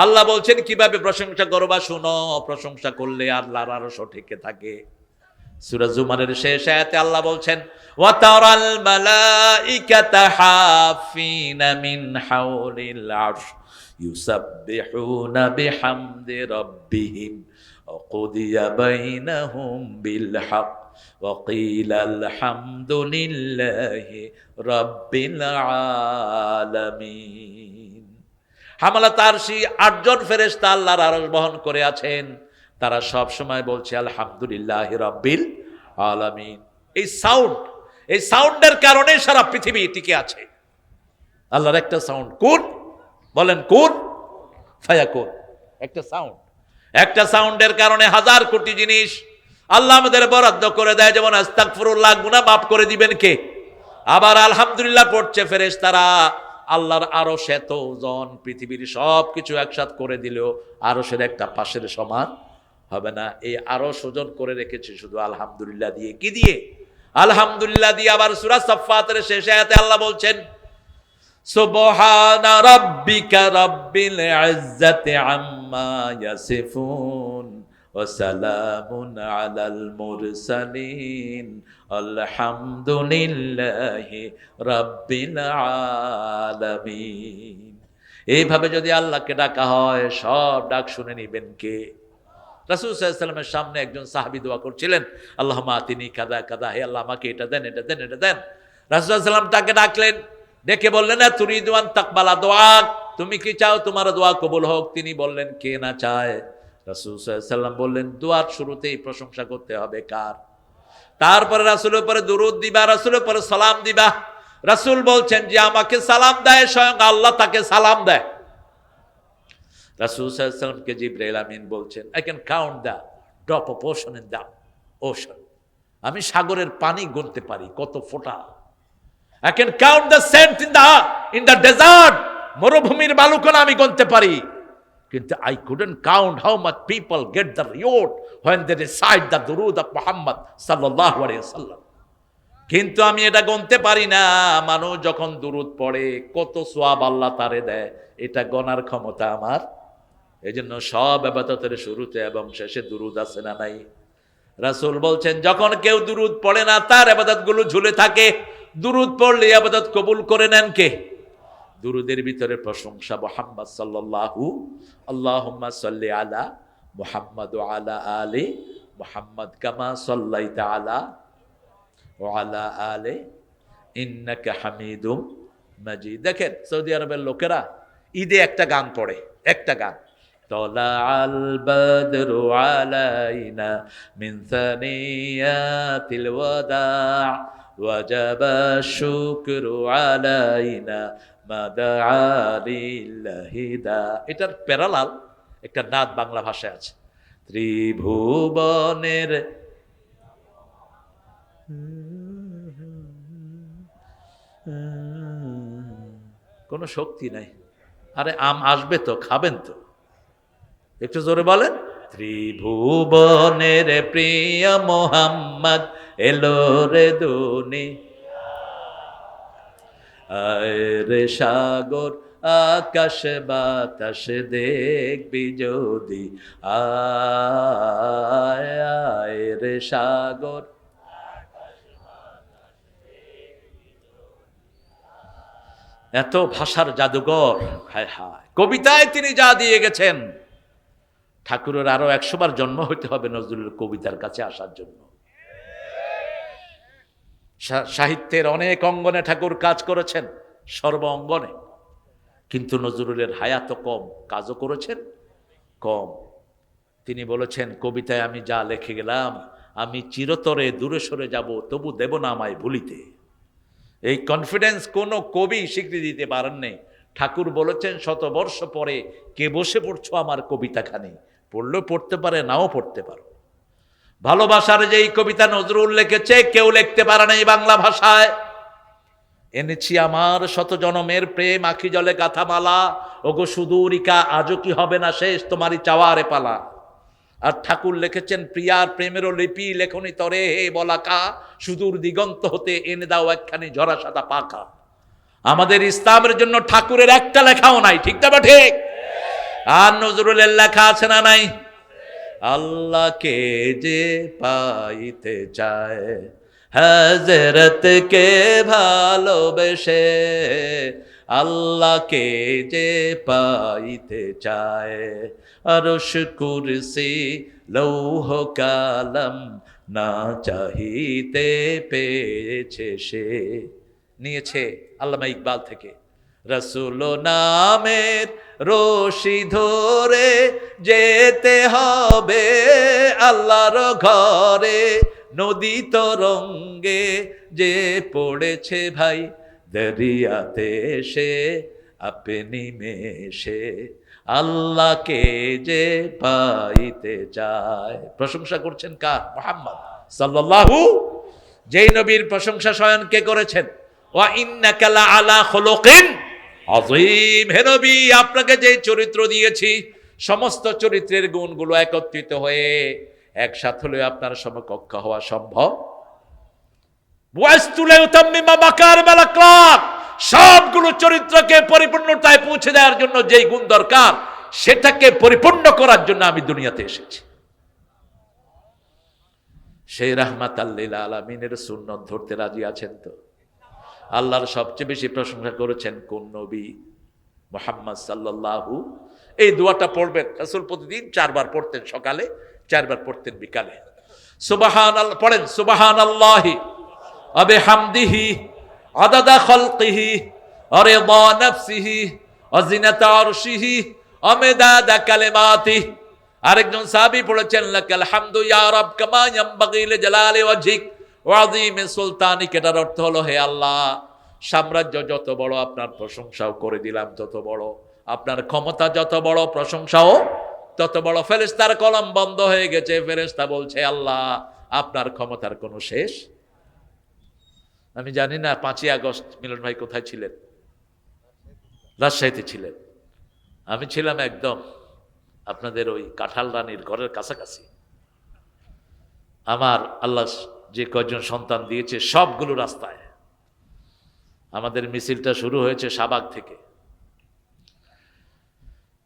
আল্লাহ বলছেন কিভাবে প্রশংসা করবা শুনো। প্রশংসা করলে আল্লাহর আরশ টিকে থাকে। সূরা জুমারের শেষ আয়াতে আল্লাহ বলছেন ওয়া তারাল মালাইকাতা হাফিনা মিন হাওলিল আরশ ইউসাব্বিহুনা বিহামদি রাব্বিহিম ওয়া কুদিয়া বাইনাহুম বিল হক ওয়া কিলাল হামদুলিল্লাহি রাব্বিল আলামিন। হামালাত আরশি ৮ জন ফেরেশতা আল্লাহর আরশ বহন করে আছেন, তারা সব সময় বলছে আলহামদুলিল্লাহি রাব্বিল আলামিন। এই সাউন্ডের কারণে সারা পৃথিবী টিকে আছে। আল্লাহর একটা সাউন্ড, কোন বলেন, কোন ফায়াকুন। একটা সাউন্ড, একটা সাউন্ডের কারণে হাজার কোটি জিনিস আল্লাহ আমাদের বরাদ্দ করে দেয়। যেমন আস্তাগফিরুল্লাহ, গুনাহ মাফ করে দিবেন কে? আবার আলহামদুলিল্লাহ পড়ছে ফেরেশতারা। আল্লাহর আরশ এত ওজন, পৃথিবীর সব কিছু একসাথ করে দিলেও আরশের একটা পাশের সমান হবে না। এই আরশ ওজন করে রেখেছে শুধু আলহামদুলিল্লাহ দিয়ে। কি দিয়ে? আলহামদুলিল্লাহ দিয়ে। আবার সূরা সাফফাতের শেষ আয়াতে আল্লাহ বলছেন সুবহানা রাব্বিকা রাব্বিল ইজ্জাতি আম্মা ইয়াসিফুন ওয়া সালামুন আলাল মুরসালিন আলহামদুলিল্লাহি রাব্বিল আলামিন। এইভাবে যদি আল্লাহকে ডাকা হয়, সব ডাক শুনে নিবেন কে? রাসূল সাল্লাল্লাহু আলাইহি ওয়াসাল্লামের সামনে একজন সাহাবী দোয়া করছিলেন, আল্লাহুম্মা আতিনি কাযা কাযা, হে আল্লাহ আমাকে এটা দেন, এটা দেন, এটা দেন। রাসূল সাল্লাল্লাহু আলাইহি ওয়াসাল্লাম তাকে ডাকলেন, ডেকে বললেন না তুরিদু আন তাকবালা দোয়া, তুমি কি চাও তোমার দোয়া কবুল হোক? তিনি বললেন কে না চায়? রাসূল সাল্লাল্লাহু আলাইহি ওয়াসাল্লাম বললেন দোয়ার শুরুতেই প্রশংসা করতে হবে কার? তারপরে রাসূলের উপরে দরুদ দিবা, রাসূলের উপরে সালাম দিবা। রাসূল বলছেন যে আমাকে সালাম দেয় স্বয়ং আল্লাহ তাকে সালাম দেয়। রাসূল সাল্লাল্লাহু আলাইহি ওয়াসাল্লামকে জিবরাইল আমিন বলছেন I can count the drop of ocean in the ocean. আমি সাগরের পানি গুনতে পারি কত ফোঁটা। I can count the sand in the desert. মরুভূমির বালুকণা আমি গুনতে পারি, কিন্তু I couldn't count how much people get the reward when they recite the durud of Muhammad sallallahu alaihi wasallam. কিন্তু আমি এটা গুনতে পারি না, মানুষ যখন দুরুদ পড়ে কত সওয়াব আল্লাহ তারে দেয়, এটা গণার ক্ষমতা আমার। এজন্য সব ইবাদতের শুরুতে এবং শেষে দুরুদ আছে না নাই? রাসূল বলছেন যখন কেউ দুরূদ পড়ে না তার ইবাদতগুলো ঝুলে থাকে, দুরূদ পড়লে ইবাদত কবুল করে নেন কে? দুরূদের ভিতরে প্রশংসা মুহাম্মদ সাল্লাল্লাহু আল্লাহুম্মা সাল্লি আলা মুহাম্মদ ওয়া আলা আলি মুহাম্মদ কামা সাল্লাইতা আলা ওয়া আলা আলি ইন্নাকা হামিদুম মাজিদ। দেখেন সৌদি আরবের লোকেরা ঈদে একটা গান পড়ে, একটা গান, তলাআল বদরু আলাইনা মিন সানিয়াতিল ওয়াদা ওয়াজাবা শুকরু আলাইনা মাদআ লিল্লাহি দা। এটার প্যারালাল একটা নাত বাংলা ভাষায় আছে, ত্রিভুবনের কোনো শক্তি নাই। আরে আম আসবে তো, খাবেন তো, একটু জোরে বলেন। ত্রিভুবনের প্রিয় মোহাম্মদ এলো রে দুনি, আয় রে সাগর আকাশ বাতাস দেখবি যদি, আয় আয় রে সাগর। এত ভাষার জাদুঘর, হায় হায়, কবিতায় তিনি যা দিয়ে গেছেন। ঠাকুরের আরো 100 বার জন্ম হইতে হবে নজরুলের কবিতার কাছে আসার জন্য। সাহিত্যের অনেক অঙ্গনে ঠাকুর কাজ করেছেন, সর্ব অঙ্গনে, কিন্তু নজরুলের হায়াত কম, কাজও করেছেন কম। তিনি বলেছেন কবিতায় আমি যা লিখে গেলাম, আমি চিরতরে দূরে সরে যাব তবু দেব না আমায় ভুলিতে। এই কনফিডেন্স কোনো কবি স্বীকৃতি দিতে পারেন নাই। ঠাকুর বলেছেন 100 বর্ষ পরে কে বসে পড়ছো আমার কবিতাখানি, পড়লেও পড়তে পারে, নাও পড়তে পারো। ভালোবাসার যেই কবিতা নজরুল লিখেছে কেউ লিখতে পারে না এই বাংলা ভাষায়। এনেছি আমার 100 জনমের প্রেম আখি জলে গাথা মালা, ওগো সুদূরিকা আজও কি হবে না শেষ তোমারই চাওয়ারে পালা। আর ঠাকুর লিখেছেন প্রিয়ার প্রেমেরও লিপি লেখনি তরে হে বলাকা, সুদূর দিগন্ত হতে এনে দাও একখানি ঝরা সাদা পাকা। আমাদের ইসলামের জন্য ঠাকুরের একটা লেখাও নাই, ঠিক না? ঠিক। আর নজরুলের লেখা আছে না নাই? আল্লাহকে যে পাইতে চায় হযরতকে ভালোবেসে, আল্লাহকে যে পাইতে চায় আরশ কুরসি লৌহ কালাম না চাহিতে পেয়েছে সে। নিয়েছে আল্লামা ইকবাল থেকে। রসুল নামের রশি ধরে যেতে হবে আল্লাহর ঘরে, নদী তরঙ্গে যে পড়েছে ভাই দরিয়াতে সে আপনি মেশে, আল্লাহকে যে পাইতে চায়। প্রশংসা করছেন কার? মুহাম্মদ সাল্লাল্লাহু। যেই নবীর প্রশংসা স্বয়ং কে করেছেন? ওয়া ইন্নাকা লা আলা খুলুকিন আযীম। হে নবী, আপনাকে যে চরিত্র দিয়েছি সমস্ত চরিত্রের গুণগুলো একত্রিত হয়ে একসাথে হলে আপনার সমকক্ষ হওয়া সম্ভব। সবগুলো চরিত্রকে পরিপূর্ণতায় পৌঁছে দেওয়ার জন্য যেই গুণ দরকার সেটাকে পরিপূর্ণ করার জন্য আমি দুনিয়াতে এসেছি। সেই রাহমাতাল লিল আলামিনের সুন্নত ধরতে রাজি আছেন তো? আল্লাহর সবচেয়ে বেশি প্রশংসা করেছেন কোন নবী? মুহাম্মদ সাল্লাল্লাহু। এই দোয়াটা পড়বেন। রাসূল প্রতিদিন 4 বার পড়তেন, সকালে 4 বার পড়তেন, বিকালে। সুবহানাল্লাহ পড়েন, সুবহানাল্লাহি ওয়া বিহামদিহি আদাদা খালকিহি ওয়া রিদা নাফসিহি ওয়া জিনাতা আরশিহি ওয়া মিদাদা কালিমাতিহি। আরেকজন সাহাবী পড়েছেন লাকাল হামদু ইয়া রাব কামা ইয়ামবাগি লিজালালি ওয়াজহিক ওয়া আযীমি সুলতানিক। এটার অর্থ হলো হে আল্লাহ, সাম্রাজ্য যত বড় আপনার প্রশংসাও করে দিলাম তত বড়, আপনার ক্ষমতা যত বড় প্রশংসাও তত বড়। ফেরেশতার কলম বন্ধ হয়ে গেছে, ফেরেশতা বলছে আল্লাহ আপনার ক্ষমতার কোনো শেষ। আমি জানি না 5ই আগস্ট মিলন ভাই কোথায় ছিলেন? রাজশাহীতে ছিলেন। আমি ছিলাম একদম আপনাদের ওই কাঁঠাল রানীর ঘরের কাছাকাছি। আমার আল্লাহ যে কয়জন সন্তান দিয়েছে সবগুলো রাস্তায়। আমাদের মিছিলটা শুরু হয়েছে শাহবাগ থেকে।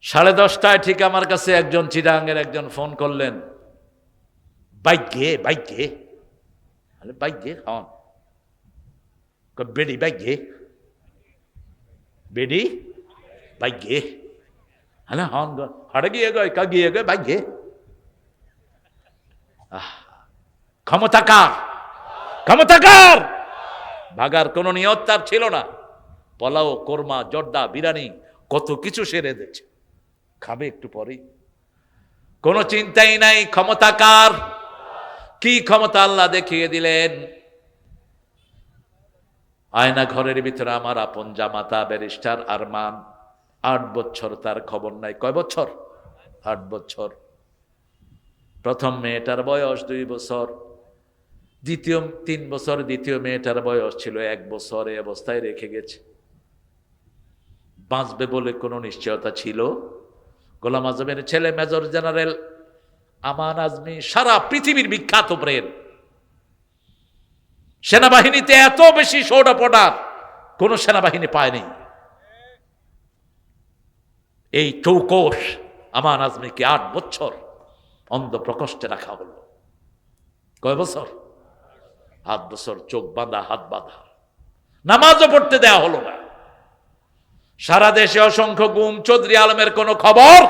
10:30টায় ঠিক আমার কাছে একজন চিটাগাঙ্গের একজন ফোন করলেন, বাইকে বাইকে বাইকে হন বেডি বাইকে বেডি বাইকে হ্যাঁ হন হড়ে গিয়ে গয় কা গিয়ে গয় বাইকে ক্ষমতাকার ক্ষমতাকার ভাগার কোন নিয়ত তার ছিল না। পোলাও, কোরমা, জর্দা, বিরিয়ানি কত কিছু সেরে দিচ্ছে, খাবে একটু পরে, কোনো চিন্তাই নাই। ক্ষমতাকার, কি ক্ষমতা আল্লাহ দেখিয়ে দিলেন। আয়না ঘরের ভিতরে আমার আপন জামাতা ব্যারিস্টার আরমান, 8 বছর তার খবর নাই। কয় বছর? 8 বছর। প্রথম মেয়েটার বয়স 2 বছর, দ্বিতীয় 3 বছর, দ্বিতীয় মেয়েটার বয়স ছিল 1 বছর। এই অবস্থায় রেখে গেছে। বাঁচবে বলে কোনো নিশ্চয়তা ছিল? গোলাম আজমের ছেলে মেজর জেনারেল আমান আজমি, সারা পৃথিবীর বিখ্যাত ব্রেন, সেনাবাহিনীতে এত বেশি সৌডাপডার কোন সেনাবাহিনী পায়নি। এই চৌকস আমান আজমিকে 8 বছর অন্ধ প্রকোষ্ঠে রাখা হলো। কয় বছর? 8 বছর। চোখ বাঁধা, হাত বাঁধা, নামাজও পড়তে দেয়া হলো না। সারা দেশে অসংখ্য গুম। চৌধুরী আলমের কোনো খবর,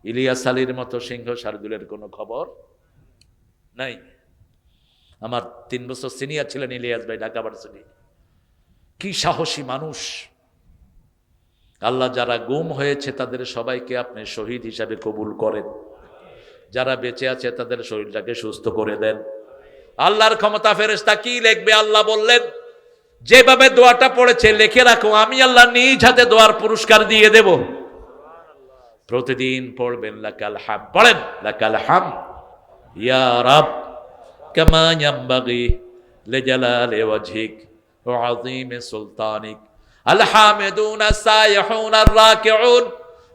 ইলিয়াস আলীর মতো সিংহ শার্দুলের কোনো খবর নাই। আমার 3 বছর সিনিয়র ছিলেন ইলিয়াস ভাই, ঢাকা ভার্সিটি। কি সাহসী মানুষ। আল্লাহ যারা গুম হয়েছে তাদের সবাইকে আপনি শহীদ হিসাবে কবুল করেন, যারা বেঁচে আছে তাদের শরীরটাকে সুস্থ করে দেন। আল্লাহর ক্ষমতা। ফেরেশতা কি লিখবে? আল্লাহ বললেন, যেভাবে দোয়াটা পড়েছে লিখে রাখো, আমি আল্লাহ নিজ হাতে দোয়ার পুরস্কার দিয়ে দেব। প্রতিদিন পড়বেন লাকাল হাম, পড়েন লাকাল হাম ইয়া রাব কামা ইয়ামবাগি লিজালালি ওয়াজহিক ওয়া আযীমি সুলতানিক। আল হামিদুন আস-সাইহুন আর-রাকিউন।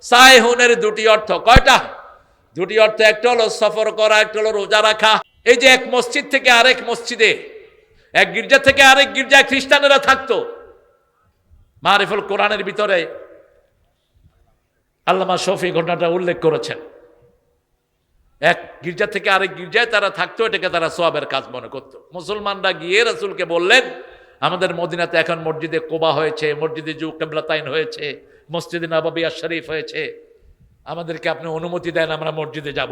সাইহুনের 2টি অর্থ। কয়টা? 2টি অর্থ। একটা হলো সফর করা, একটা হলো রোজা রাখা। এই যে এক মসজিদ থেকে আরেক মসজিদে, এক গির্জা থেকে আরেক গির্জায় খ্রিস্টানেরা থাকতো। মারিফুল কোরআনের ভিতরে আল্লামা শফি ঘটনাটা উল্লেখ করেছেন। এক গির্জা থেকে আরেক গির্জায় তারা থাকতো, এটাকে তারা সওয়াবের কাজ মনে করত। মুসলমানরা গিয়ে রাসূলকে বললেন, আমাদের মদিনাতে এখন মসজিদে কোবা হয়েছে, মসজিদে জু কিবলাতাইন হয়েছে, মসজিদে নববী শরীফ হয়েছে, আমাদেরকে আপনি অনুমতি দেন, আমরা মসজিদে যাব।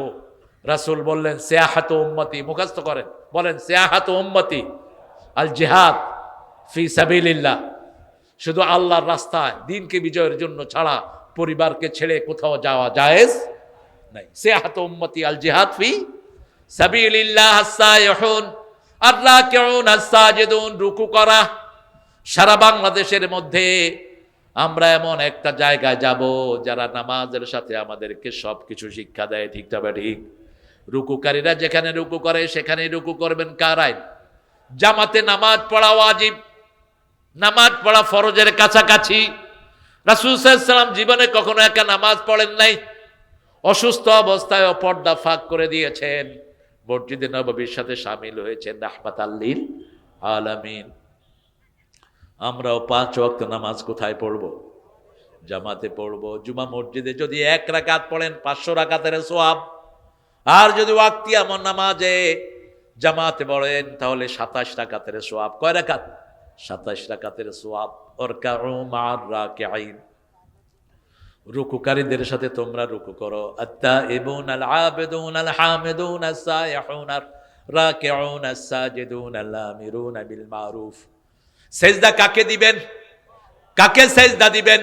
রাসূল বললেন, সিয়াহাতু উম্মতি, মুখস্থ করেন, বলেন সিয়াহাতু উম্মতি আল জিহাদ ফি সাবিলিল্লাহ। শুধু আল্লাহর রাস্তায় দ্বীনকে বিজয়ের জন্য ছাড়া পরিবারকে ছেড়ে কোথাও যাওয়া জায়েজ নাই। সিয়াহাতু উম্মতি আল জিহাদ ফি সাবিলিল্লাহ। আস-সাইহুন আর-রাকিউন আস-সাজিদুন, রুকু করা। সারা বাংলাদেশের মধ্যে আমরা এমন একটা জায়গায় যাব যারা নামাজের সাথে আমাদেরকে সবকিছু শিক্ষা দেয়। ঠিক তবে ঠিক। রুকুকারীরা যেখানে রুকু করে সেখানে রুকু করবেন। কার আইন? জামাতে নামাজ পড়া ওয়াজিব, নামাজ পড়া ফরজের কাছাকাছি। রাসূল সাল্লাল্লাহু আলাইহি ওয়াসাল্লাম জীবনে কখনো একা নামাজ পড়েন নাই। অসুস্থ অবস্থায় পর্দা ফাঁক করে দিয়েছেন, মসজিদে নববীর সাথে শামিল হয়েছেন রাহমাতাল লিল আলামিন। আমরাও 5 ওয়াক্ত নামাজ কোথায় পড়ব? জামাতে পড়ব। জুমা মসজিদে যদি 1 রাকাত পড়েন 500 রাকাতের সওয়াব, আর যদি ওয়াক্তিয়া নামাজে জামাতে পড়েন তাহলে 27 রাকাতের সওয়াব। কয় রাকাত? 27 রাকাতের সওয়াব। ওরকাউ মা'আর রাকিঈন, রুকুকারীদের সাথে তোমরা রুকু করো। আত-তাইবুন আল আবিদুন আল হামিদুন আস-সাইহুন আর-রাকিউন আস-সাজিদুন আল-আমিরুন বিল মারুফ। সেজদা কাকে দিবেন? কাকে সেজদা দিবেন?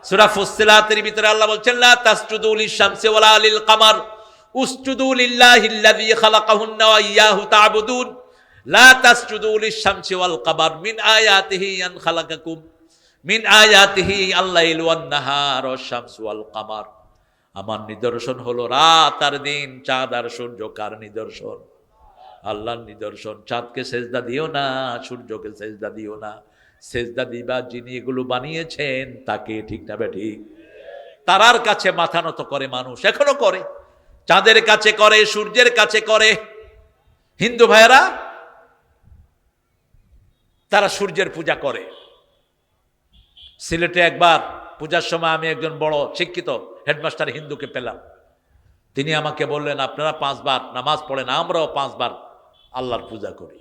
সূরা ফুসসিলাতের ভিতরে আল্লাহ বলছেন, লা তাসজুদু লিশ-শামসি ওয়ালা লিল-কামার উসজুদু লিল্লাহিল্লাযী খালাকাহুন্না ওয়া ইয়্যাহু তা'বুদুন। লা তাসজুদু লিশ-শামসি ওয়াল-কামার মিন আয়াতিহি আন খালাকাকুম মিন আয়াতিহি আল-লাইলু ওয়ান-নাহার ওয়াশ-শামসু ওয়াল-কামার। আমার নিদর্শন হলো রাত আর দিন, চাঁদ আর সূর্য। কার নিদর্শন? আল্লাহর নিদর্শন। চাঁদকে সেজদা দিও না, সূর্যকে সেজদা দিও না। সেজদা দিবা যিনি এগুলো বানিয়েছেন তাকে। ঠিক না ঠিক? তারার কাছে মাথা নত করে মানুষ, এখনো করে। চাঁদের কাছে করে, সূর্যের কাছে করে। হিন্দু ভাইয়েরা তারা সূর্যের পূজা করে। সিলেটে একবার পূজার সময় আমি একজন বড় শিক্ষিত হেডমাস্টার হিন্দুকে পেলাম। তিনি আমাকে বললেন, আপনারা 5 বার নামাজ পড়েন, আমরাও 5 বার আল্লাহর পূজা করি।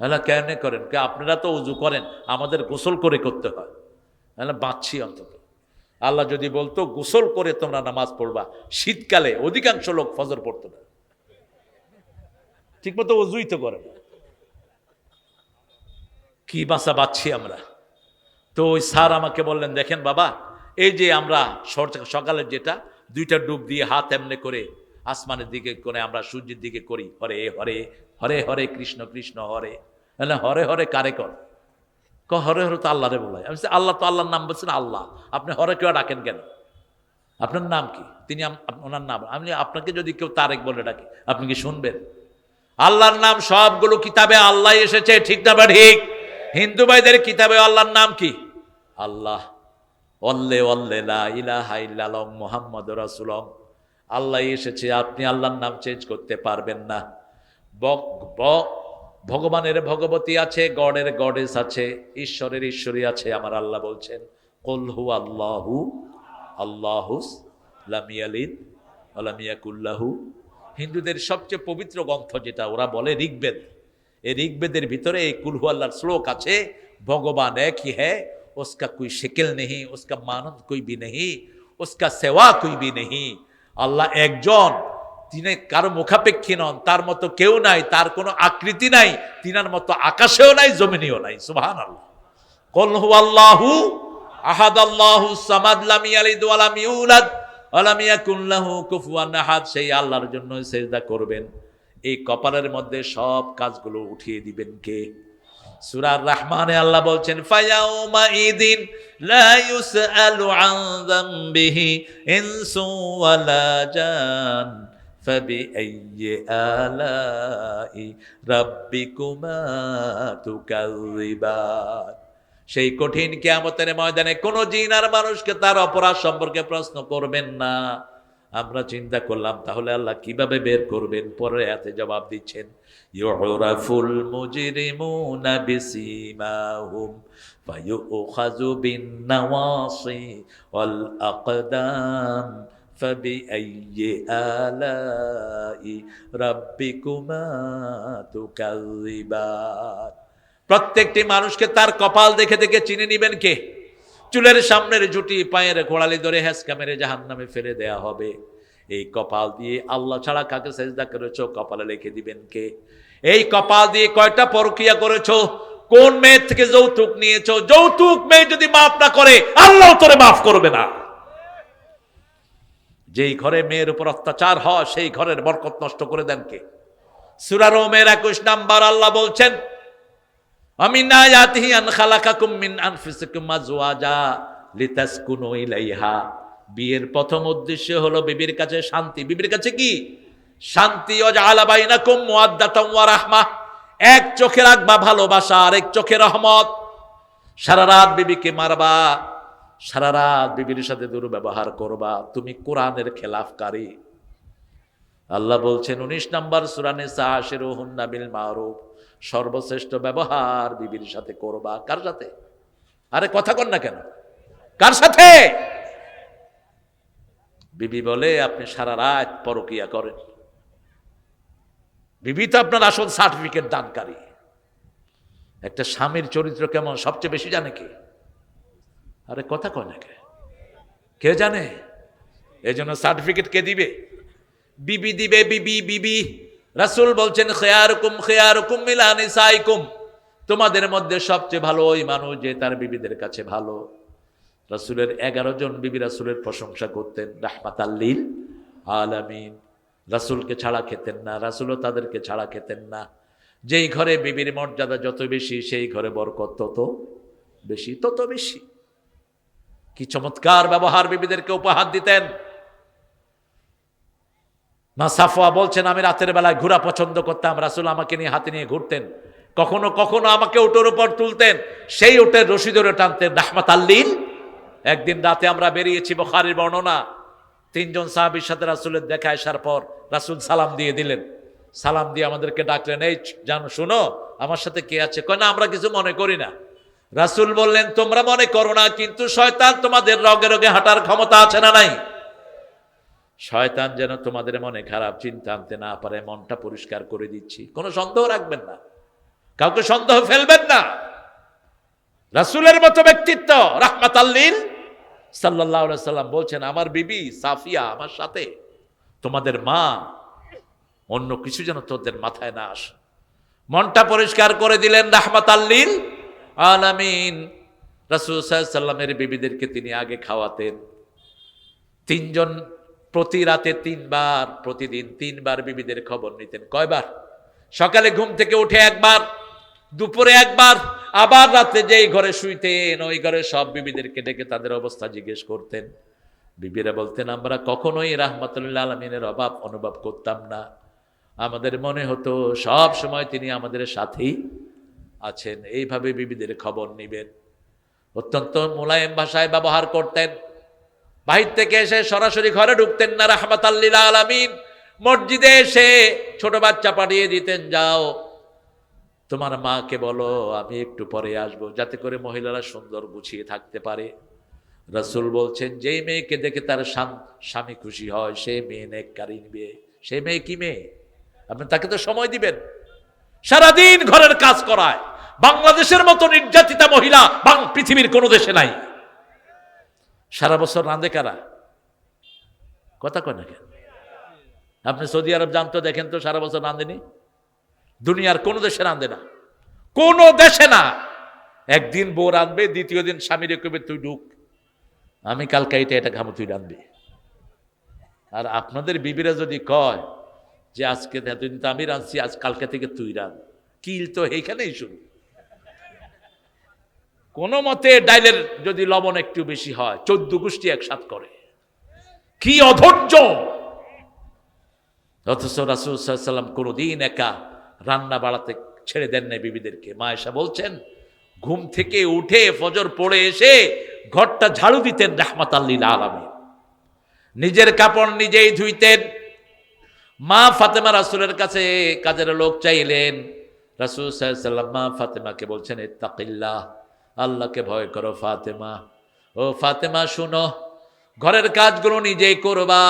হ্যাঁ, কেন করেন? কে আপনারা তো উজু করেন, আমাদের গোসল করে করতে হয়। হ্যাঁ, বাঁচছি অন্তত। আল্লাহ যদি বলতো গোসল করে তোমরা নামাজ পড়বা, শীতকালে অধিকাংশ লোক ফজর পড়তো না, ঠিক মতো উজুই তো করে না। কি বাঁচা বাঁচছি আমরা। তো ওই স্যার আমাকে বললেন, দেখেন বাবা, এই যে আমরা সকালের যেটা 2টা ডুব দিয়ে হাত এমনি করে আসমানের দিকে করে আমরা সূর্যের দিকে করি, হরে হরে হরে হরে কৃষ্ণ কৃষ্ণ হরে। হরে হরে কারে কর? হরে হরে তো আল্লাহরে বলায়। আমি আল্লাহ তো আল্লাহর নাম বলছেন আল্লাহ, আপনি হরে কেউ ডাকেন কেন? আপনার নাম কি? তিনি ওনার নাম। আমি আপনাকে যদি কেউ তারেক বলে ডাকে, আপনি কি শুনবেন? আল্লাহর নাম সবগুলো কিতাবে আল্লাহ এসেছে, ঠিক না বা ঠিক? হিন্দু ভাইদের কিতাবে আল্লাহর নাম কি? আল্লাহ। অল্লে অল্লে লা ইলাহা ইল্লাল্লাহ মুহাম্মাদুর রাসূলুল্লাহ, আল্লাহ এসেছে। আপনি আল্লাহর নাম চেঞ্জ করতে পারবেন না। ভগবানের ভগবতী আছে, গডের গডেস আছে, ঈশ্বরের ঈশ্বরী আছে। আমার আল্লাহ বলছেন, কুল হু আল্লাহু আল্লাহুস লাম ইয়ালিদ ওয়া লাম ইয়াকুল লাহু। হিন্দুদের সবচেয়ে পবিত্র গ্রন্থ যেটা ওরা বলে ঋগ্বেদ, এই ঋগ্বেদের ভিতরে এই কুল হু আল্লাহর শ্লোক আছে, ভগবান এক হি হ্যায়, उसका कोई शिकल नहीं, उसका मानंद कोई भी नहीं, उसका सेवा कोई भी नहीं। আল্লাহ একজন, তিনি কারো মুখাপেক্ষী নন, তার মতো কেউ নাই, তার কোনো আকৃতি নাই, তিনার মতো আকাশেও নাই, জমিনেও নাই। সুবহানাল্লাহ। কুল হুয়াল্লাহু আহাদ আল্লাহুস সামাদ লাম ইয়ালিদ ওয়া লাম ইউলাদ ওয়া লাম ইয়াকুল লাহু কুফুয়ান আহাদ। সেই আল্লাহর জন্য সিজদা করবেন। এই কপালের মধ্যে সব কাজগুলো উঠিয়ে দিবেন কে? সূরা আর-রাহমানে আল্লাহ বলছেন, ফায়াউমা ইদিন লা ইউসআলু আন যামবিহি ইনসু ওয়ালা জান ফাবিআইয়ি আলাই রাব্বিকুমা তুকাযযিবান। সেই কঠিন কিয়ামতের ময়দানে কোন জিন আর মানুষকে তার অপরাধ সম্পর্কে প্রশ্ন করবেন না। আমরা চিন্তা করলাম তাহলে আল্লাহ কিভাবে বের করবেন? পরে এতে জবাব দিচ্ছেন, ইউরাফুল মুজরিমুনা বিসিমাহুম ফায়ুখাযু বিন-নাওয়াসি ওয়াল আকদাম ফাবিআইয়ি আলাই রাব্বিকুমা তুকাযযিবান। প্রত্যেকটি মানুষকে তার কপাল দেখে দেখে চিনে নিবেন কে? চুলের সামনের ঝুটি, পায়ের গোড়ালি ধরে হেঁচকা মেরে জাহান্নামে ফেলে দেয়া হবে। এই কপাল দিয়ে আল্লাহ ছাড়া কাকে সেজদা করেছো, কপালে লিখে দিবেন কে? এই কপাল দিয়ে কয়টা পরকিয়া করেছো, কোন মেয়ে থেকে যৌতুক নিয়েছো, যৌতুক মেয়ে যদি মাফ না করে আল্লাহ তোরে মাফ করবে না। যেই ঘরে মেয়ের উপর অত্যাচার হয় সেই ঘরের বরকত নষ্ট করে দেন কে? সূরা রোমের 21 নাম্বার আল্লাহ বলছেন, আমিন আয়াতিহি আন খালাকাকুম মিন আনফুসিকুম আজওয়াজা লিতাসকুনু ইলাইহা। বিয়ের প্রথম উদ্দেশ্য হলো বিবির কাছে শান্তি। বিবির কাছে কি শান্তি? ওয়াজআলা বাইনাকুম মুওয়াদ্দাতাম ওয়া রাহমাহ, এক চোখে রাখবা ভালোবাসা, আর এক চোখে রহমত। সারা রাত বিবিকে মারবা, সারা রাত বিবির সাথে দুর্ব্যবহার করবা, তুমি কোরআনের খেলাফকারী। আল্লাহ বলছেন 19 নম্বর সূরা নিসা, আশিরুহুন্না বিল মারুফ, সর্বশ্রেষ্ঠ ব্যবহার বিবির সাথে করবা। কার সাথে? আরে কথা কন না কেন? কার সাথে? বিবি বলে আপনি সারা রাত পরকিয়া করেন। বিবি তো আপনার আসল সার্টিফিকেট দানকারী। একটা স্বামীর চরিত্র কেমন সবচেয়ে বেশি জানে কে? আরে কথা কয় না কে জানে? এই জন্য সার্টিফিকেট কে দিবে? বিবি দিবে। বিবি বিবি রাসূল বলছেন, খিয়ারুকুম খিয়ারুকুম মিলা নিসাইকুম, তোমাদের মধ্যে সবচেয়ে ভালো ওই মানুষ যে তার বিবিদের কাছে ভালো। রাসূলের 11 জন বিবি রাসূলের প্রশংসা করতেন, রাহমাতাল লিল আলামিন। রাসূলকে ছাড়া খেতেন না, রাসূলও তাদেরকে ছাড়া খেতেন না। যেই ঘরে বিবির মর্যাদা যত বেশি, সেই ঘরে বরকত তত বেশি, তত বেশি। কি চমৎকার ব্যবহার বিবিদেরকে উপহার দিতেন। মা সাফওয়া বলছেন, আমি রাতের বেলায় ঘোরা পছন্দ করতাম, রাসূল আমাকে নিয়ে হাতে নিয়ে ঘুরতেন, কখনো কখনো আমাকে উটের উপর তুলতেন, সেই উটের রশি ধরে টানতেন, রাহমাতাল লিল। একদিন রাতে আমরা বেরিয়েছি, বুখারীর বর্ণনা, 3 জন সাহাবীর সাথে রাসূলের দেখা আসার পর রাসূল সালাম দিয়ে দিলেন। সালাম দিয়ে আমাদেরকে ডাকলেন, এই জানো শুনো আমার সাথে কে আছে? কয় না, আমরা কিছু মনে করি না। রাসূল বললেন, তোমরা মনে করো না, কিন্তু শয়তান তোমাদের রগে রগে হাঁটার ক্ষমতা আছে না নাই? শয়তান যেন তোমাদের মনে খারাপ চিন্তা আনতে না পারে, মনটা পরিষ্কার করে দিচ্ছি। কোনো সন্দেহ রাখবেন না, কাউকে সন্দেহ ফেলবেন না। রাসূলের মতো ব্যক্তিত্ব, রাহমাতাল লিল সাল্লাল্লাহু আলাইহি সাল্লাম বলছেন, আমার বিবি সাফিয়া আমার সাথে, তোমাদের মা, অন্য কিছু যেন তোদের মাথায় না আসে। মনটা পরিষ্কার করে দিলেন রাহমাতাল লিল আলামিন। রাসূল সাল্লাল্লাহু আলাইহি সাল্লামের বিবিদেরকে তিনি আগে খাওয়াতেন। তিনজন প্রতি রাতে 3 বার, প্রতিদিন 3 বার বিবিদের খবর নিতেন। কয়বার? সকালে ঘুম থেকে উঠে একবার, দুপুরে একবার, আবার রাতে যেই ঘরে শুইতেন ওই ঘরে সব বিবিদেরকে ডেকে তাদের অবস্থা জিজ্ঞেস করতেন। বিবিরা বলতেন, আমরা কখনোই রাহমাতুল লিল আলামিনের অভাব অনুভব করতাম না, আমাদের মনে হতো সব সময় তিনি আমাদের সাথেই আছেন। এইভাবে বিবিদের খবর নিবেন। অত্যন্ত মোলায়েম ভাষায় ব্যবহার করতেন। বাহির থেকে এসে সরাসরি ঘরে ঢুকতেন না রাহমাতাল লিল আলামিন। মসজিদে এসে ছোট বাচ্চা পাঠিয়ে দিতেন, যাও তোমার মাকে বলো আমি একটু পরে আসবো, যাতে করে মহিলারা সুন্দর গুছিয়ে থাকতে পারে। রাসূল বলছেন, যেই মেয়েকে দেখে তার স্বামী খুশি হয় সে মেয়ে নেককারী মেয়ে। সে মেয়ে কি মেয়ে? আপনি তাকে তো সময় দিবেন। সারাদিন ঘরের কাজ করায়। বাংলাদেশের মতো নির্যাতিতা মহিলা পৃথিবীর কোনো দেশে নাই। সারা বছর রাঁধে কারা? কথা কয় না কেন? আপনি সৌদি আরব যান তো, দেখেন তো সারা বছর রাঁধেনি। দুনিয়ার কোন দেশে রাঁধে না, কোন দেশে না। একদিন বউ রাঁধবে, দ্বিতীয় দিন স্বামীরে কইবে তুই ঢুক, আমি কালকে এটা খাবো, তুই রাঁধবি। আর আপনাদের বিবিরা যদি কয় যে আজকে এতদিন তো আমি রাঁধছি, আজ কালকে থেকে তুই রাঁধ, কিল তো এইখানেই শুরু। কোন মতে ডাইলের যদি লবণ একটু বেশি হয় 14 গোষ্ঠী একসাথ করে, কি অধৈর্য! অথচ রাসূল সাল্লাল্লাহু আলাইহি ওয়াসাল্লাম কোনদিন একা রান্না বাড়াতে ছেড়ে দেন নাই বিবিদেরকে। মা আয়েশা বলছেন, ঘুম থেকে উঠে ফজর পড়ে এসে ঘরটা ঝাড়ু দিতেন রাহমাতাল লিল আলামিন। নিজের কাপড় নিজেই ধুইতেন। মা ফাতেমা রাসূলের কাছে কাজের লোক চাইলেন। রাসূল সাল্লাল্লাহু আলাইহি ওয়াসাল্লাম মা ফাতেমাকে বলছেন, ইত্তাকিল্লাহ, আল্লাহকে ভয় করো ফাতেমা। ও ফাতেমা শুনো, ঘরের কাজগুলো নিজেই করবা।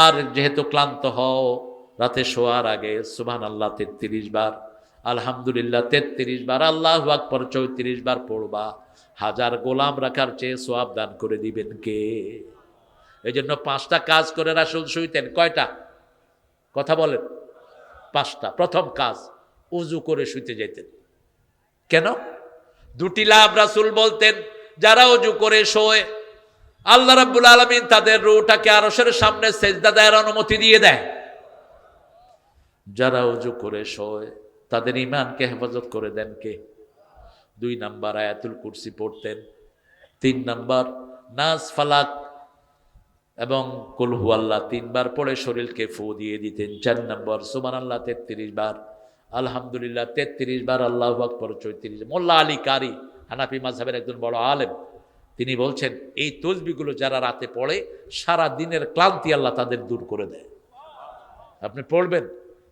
আর যেহেতু ক্লান্ত হও, রাতে শোয়ার আগে সুবহানাল্লাহ 33 বার, আলহামদুলিল্লাহ 33 বার, আল্লাহু আকবার 34 বার পড়বা। 1000 গোলাম রাখার চেয়ে সওয়াব দান করে দিবেন কে? এই জন্য 5টা কাজ করে রাসূল শুইতেন। কয়টা? কথা বলেন। 5টা। প্রথম কাজ, উজু করে শুইতে যেতেন। কেন? 2টি লাভ রাসূল বলতেন। যারা উজু করে শোয়, আল্লাহ রাব্বুল আলামিন তাদের রূহটাকে আরশের সামনে সেজদা দেওয়ার অনুমতি দিয়ে দেয়। যারা উজু করে শোয় তাদের ঈমানকে হেফাজত করে দেন কে? 2 নাম্বার আয়াতুল কুরসি পড়তেন। 3 নাম্বার নাস ফালাক এবং কুল হুয়াল্লাহ 3 বার পড়ে শরীরকে ফু দিয়ে দিতেন। 4 নাম্বার সুবহানাল্লাহ 33 বার, আলহামদুলিল্লাহ 33 বার, আল্লাহু আকবার 34। মোল্লা আলী কারি, হানাফি মাযহাবের একজন বড় আলেম, তিনি বলছেন এই তসবিহগুলো যারা রাতে পড়ে সারা দিনের ক্লান্তি আল্লাহ তাদের দূর করে দেয়। আপনি পড়বেন,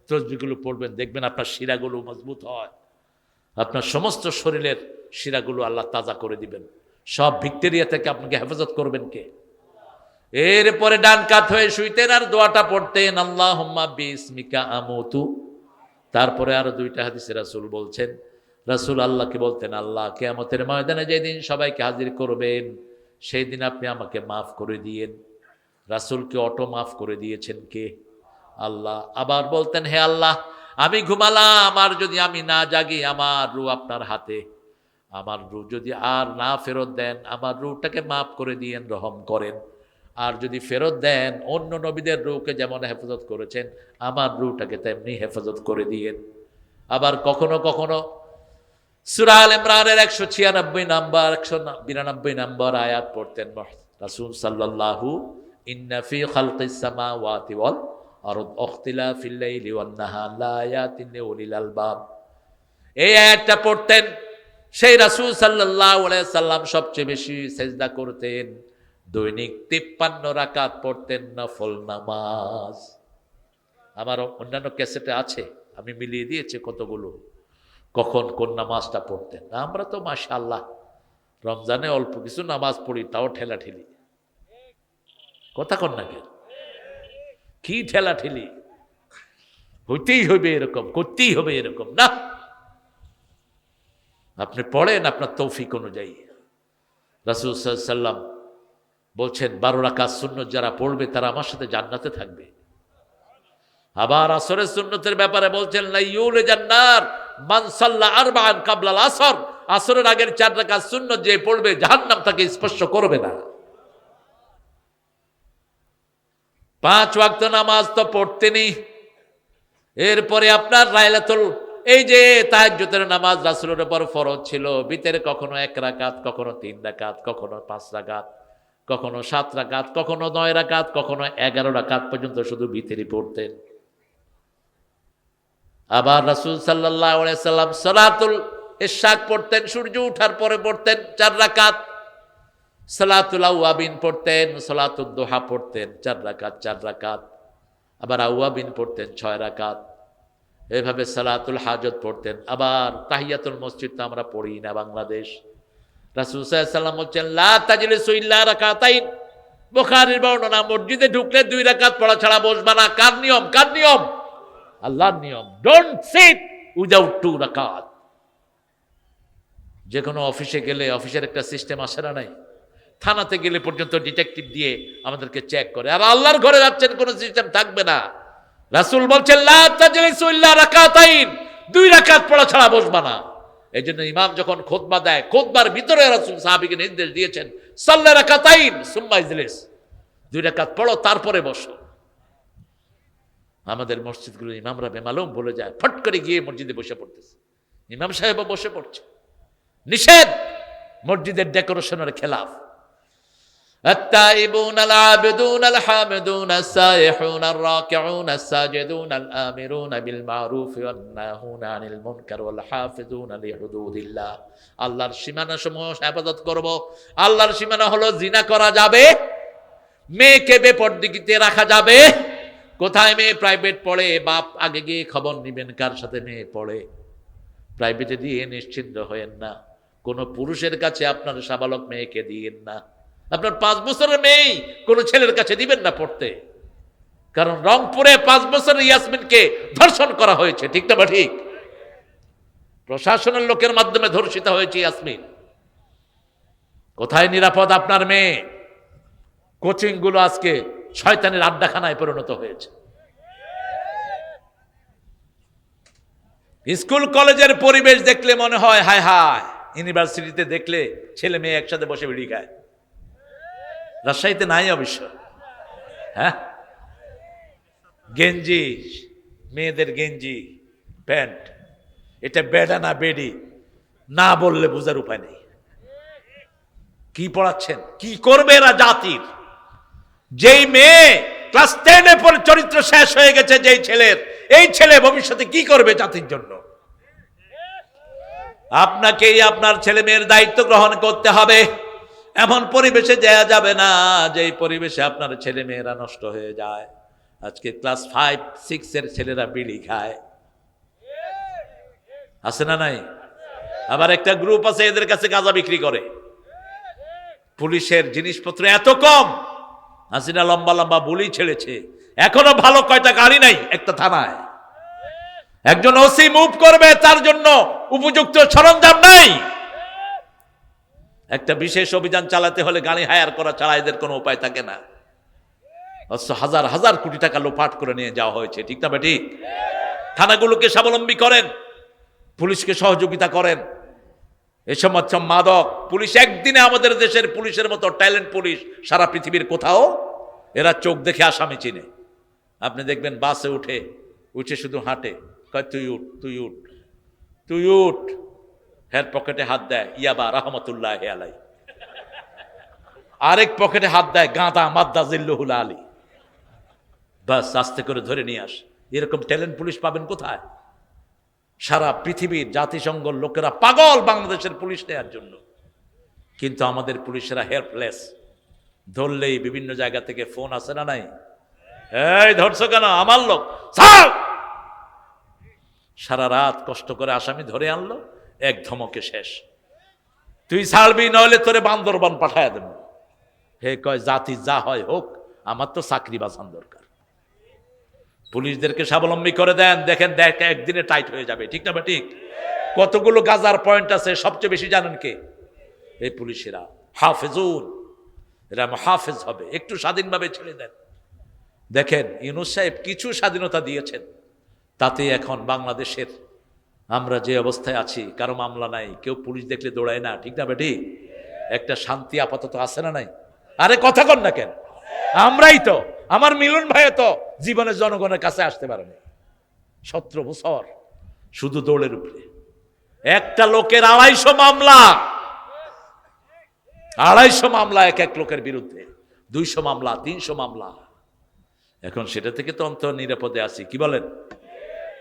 তসবিহগুলো পড়বেন, দেখবেন আপনার শিরাগুলো মজবুত হয়, আপনার সমস্ত শরীরের শিরাগুলো আল্লাহ তাজা করে দিবেন। সব ব্যাকটেরিয়া থেকে আপনাকে হেফাজত করবেন কে? এরপরে ডান কাত হয়ে শুইতেন আর দোয়াটা পড়তেন, আল্লাহুম্মা বিসমিকা আমুতু। তারপরে আরো 2টা হাদিসে রাসূল বলছেন, রাসূল আল্লাহকে বলতেন, আল্লাহ কিয়ামতের ময়দানে যেদিন সবাইকে হাজির করবেন সেই দিন আপনি আমাকে মাফ করে দিয়েন। রাসূলকে অটো মাফ করে দিয়েছেন কে? আল্লাহ। আবার বলতেন, হে আল্লাহ, আমি ঘুমালাম, আর যদি আমি না জাগি আমার রূহ আপনার হাতে, আমার রূহ যদি আর না ফেরত দেন আমার রূহটাকে মাফ করে দিয়েন, রহম করেন। আর যদি ফেরত দেন অন্য নবীদের রূহকে যেমন হেফাজত করেছেন আমার রূহটাকে তেমনি হেফাজত করে দিয়েন। আবার কখনো কখনো সূরা আল ইমরানের 196 নাম্বার 192 নাম্বার আয়াত পড়তেন রাসূল সাল্লাল্লাহু, ইন্না ফি খালকিস সামাওয়াতি ওয়াল আরদ ইখতিলাফিল লাইলি ওয়ান নাহার লাআয়াতিন লিউলিল আলবাব। এই আয়াতটা পড়তেন। সেই রাসূল সাল্লাল্লাহু আলাইহি সাল্লাম সবচেয়ে বেশি সিজদা করতেন। দৈনিক 53 রাকাত পড়তেন নফল নামাজ। আমার অন্যান্য ক্যাসেটে আছে, আমি মিলিয়ে দিয়েছি কতগুলো, কখন কোন নামাজটা পড়তেন। আমরা তো মাশাআল্লাহ রমজানে অল্প কিছু নামাজ পড়ি, তাও ঠেলাঠেলি। কথা কন না কেন? কি ঠেলা ঠেলি, হইতেই হবে এরকম, করতেই হবে এরকম না। আপনি পড়েন আপনার তৌফিক অনুযায়ী। রাসূল সাল্লাল্লাহু আলাইহি ওয়াসাল্লাম বলছেন 12 রাকাত সুন্নত যারা পড়বে তারা আমার সাথে জান্নাতে থাকবে। আবার আসরের সুন্নতের ব্যাপারে বলছেন লা ইউলিজান নার মান সাল্লা আরবাআন ক্বাবলাল আসর, আসরের আগের 4 রাকাত সুন্নত যে পড়বে জাহান্নাম তাকে স্পর্শ করবে না। 5 ওয়াক্ত নামাজ তো পড়তেনি, এরপরে আপনার লাইলাতুল এই যে তাহাজ্জুদের নামাজ রাসূলের উপর ফরজ ছিল, ভিতরে কখনো 1 রাকাত, কখনো 3 রাকাত, কখনো 5 রাকাত, কখনো 7 রাকাত, কখনো 9 রাকাত, কখনো 11 রাকাত পর্যন্ত শুধু ভিতরে পড়তেন। আবার রাসূল সাল্লাল্লাহু আলাইহি সাল্লাম সালাতুল ইশরাক পড়তেন, সূর্য ওঠার পরে পড়তেন 4 রাকাত। সালাতুল আওয়াবিন পড়তেন, সালাতুদ দুহা পড়তেন 4 রাকাত 4 রাকাত। আবার আওয়াবিন পড়তেন 6 রাকাত। এভাবে সালাতুল হাজত পড়তেন। আবার তাহিয়াতুল মসজিদ তো আমরা পড়ি না বাংলাদেশ। রাসূল সাল্লাল্লাহু আলাইহি সাল্লাম বলেন লা তাজলিসু ইল্লা রাকাতাইন, বুখারীর বর্ণনা, মসজিদে ঢুকলে 2 রাকাত পড়া ছাড়া বসবা না। কার নিয়ম? কার নিয়ম? আল্লাহর নিয়ম। ডোন্ট সিট উইদাউট 2 রাকাত। যে কোনো অফিসে গেলে অফিসের একটা সিস্টেম আসে না নাই? থানাতে গেলে পর্যন্ত ডিটেকটিভ দিয়ে আমাদেরকে চেক করে, আর আল্লাহর ঘরে যাচ্ছেন কোনো সিস্টেম থাকবে না। রাসূল বলছেন লা তাজলিসু ইল্লা রাকাতাইন, 2 রাকাত পড়া ছাড়া বসবা না। এই জন্য ইমাম যখন খুতবা দেয়, খুতবার ভিতরে রাসূল সাহাবীকে নির্দেশ দিয়েছেন সাল্লা রাকাতাইন সুম্মা ইজলিস, 2 রাকাত পড়ো তারপরে বসো। আমাদের মসজিদগুলো ইমামরা বেমালুম বলে যায়, ফট করে গিয়ে মসজিদে বসে পড়তেছে, ইমাম সাহেবও বসে পড়ছে। নিষেধ, মসজিদের ডেকোরেশনের খেলাফ। التائبون العابدون الحامدون السائحون الراكعون الساجدون الآمرون بالمعروف والناهون عن المنكر والحافظون لحدود الله। আল্লাহর সীমানা সমূহ হেফাজত করব। আল্লাহর সীমানা হলো জিনা করা যাবে, মেয়েকে বেপরদিগিতে রাখা যাবে। কোথায় মেয়ে প্রাইভেট পড়ে, বাপ আগে গিয়ে খবর নিবেন কার সাথে মেয়ে পড়ে। প্রাইভেটে দিয়ে নিশ্চিন্ত হয়েন না, কোনো পুরুষের কাছে আপনার সাবালক মেয়েকে দিয়েন না। আপনার 5 বছরের মেয়ে কোনো ছেলের কাছে দিবেন না পড়তে, কারণ রংপুরে 5 বছরের ইয়াসমিনকে ধর্ষণ করা হয়েছে, ঠিক না? ঠিক, প্রশাসনের লোকের মাধ্যমে ধর্ষিত হয়েছে ইয়াসমিন। কোথায় নিরাপদ আপনার মেয়ে? কোচিং গুলো আজকে শয়তানের আড্ডাখানায় পরিণত হয়েছে। স্কুল কলেজের পরিবেশ দেখলে মনে হয় হায় হায়। ইউনিভার্সিটিতে দেখলে ছেলে মেয়ে একসাথে বসে বিড়ি খায়। রাজশাহীতে নাই অবশ্য। হ্যাঁ, গেঞ্জি, মেয়েদের গেঞ্জি প্যান্ট, এটা বেডা না বেডি না বললে বোঝার উপায় নেই। কি পড়াচ্ছেন? কি করবে এরা জাতির? যেই মেয়ে ক্লাস 10-এ পরে চরিত্র শেষ হয়ে গেছে যেই ছেলের, এই ছেলে ভবিষ্যতে কি করবে জাতির জন্য? আপনাকেই আপনার ছেলে মেয়ের দায়িত্ব গ্রহণ করতে হবে। এমন পরিবেশে যাওয়া যাবে না যেই পরিবেশে আপনার ছেলে মেয়েরা নষ্ট হয়ে যায়। আজকে ক্লাস 5-6 এর ছেলেরা বিড়ি খায়, আছে না নাই? আবার একটা গ্রুপ আছে এদের কাছে গাঁজা বিক্রি করে। পুলিশের জিনিসপত্র এত কম, হাসিনা লম্বা লম্বা বুলি ছেড়েছে, এখনো ভালো কয়টা গাড়ি নাই একটা থানায়। একজন ওসি মুভ করবে, তার জন্য উপযুক্ত সরঞ্জাম নাই। একটা বিশেষ অভিযান চালাতে হলে গাড়ি হায়ার করা ছাড়া এদের কোনো উপায় থাকে না। হাজার হাজার কোটি টাকা লোপাট করে নিয়ে যাওয়া হয়েছে, ঠিক না ঠিক? থানাগুলোকে স্বাবলম্বী করেন, পুলিশকে সহযোগিতা করেন। এসব মাদক পুলিশ একদিনে আমাদের দেশের পুলিশের মতো ট্যালেন্ট পুলিশ সারা পৃথিবীর কোথাও। এরা চোখ দেখে আসামি চিনে। আপনি দেখবেন বাসে উঠে শুধু হাঁটে, কয় তুই উঠ, তুই উঠ, তুই উঠ। হের পকেটে হাত দেয় ইয়াবা রহমতুল্লাহ আলাই, আরেক পকেটে হাত দেয় গাঁদা মাদ্দা জিল্লুহুল আলী। বাস আস্তে করে ধরে নিয়ে আস। এরকম ট্যালেন্ট পুলিশ পাবেন কোথায়? সারা পৃথিবীর জাতিসংঘ লোকেরা পাগল বাংলাদেশের পুলিশ নেওয়ার জন্য, কিন্তু আমাদের পুলিশেরা হেল্পলেস। ধরলেই বিভিন্ন জায়গা থেকে ফোন আসে না নাই, এই ধরছো কেন? আমার লোক, সারা রাত কষ্ট করে আসামি ধরে আনলো, এক ধমকে শেষ। তুই ছাড়বি নইলে তোরে বান্দরবান পাঠায় দেব। হে কয় জাতি যা হয় হোক, আমার তো চাকরি বাঁচান দরকার। পুলিশদেরকে স্বাবলম্বী করে দেন, দেখেন দেখ একদিনে টাইট হয়ে যাবে, ঠিক না? বা ঠিক? কতগুলো গাজার পয়েন্ট আছে, সবচেয়ে বেশি জানেন কে? এই পুলিশেরা। হাফেজুন, এরা হাফেজ হবে। একটু স্বাধীনভাবে ছেড়ে দেন। দেখেন ইউনূস সাহেব কিছু স্বাধীনতা দিয়েছেন, তাতে এখন বাংলাদেশের আমরা যে অবস্থায় আছি, কারো মামলা নাই, কেউ পুলিশ দেখলে দৌড়ায় না, ঠিক না বেটি? একটা শান্তি আপাতত আছে না নাই? আরে কথা কন না কেন? আমরাই তো, আমার মিলন ভাই তো জীবনে জনগণের কাছে আসতে পারেনি 17 বছর শুধু দৌড়ের উপরে। একটা লোকের 250 মামলা, 250 মামলা এক এক লোকের বিরুদ্ধে, 200 মামলা, 300 মামলা। এখন সেটা থেকে তো অন্তত নিরাপদে আছি, কি বলেন?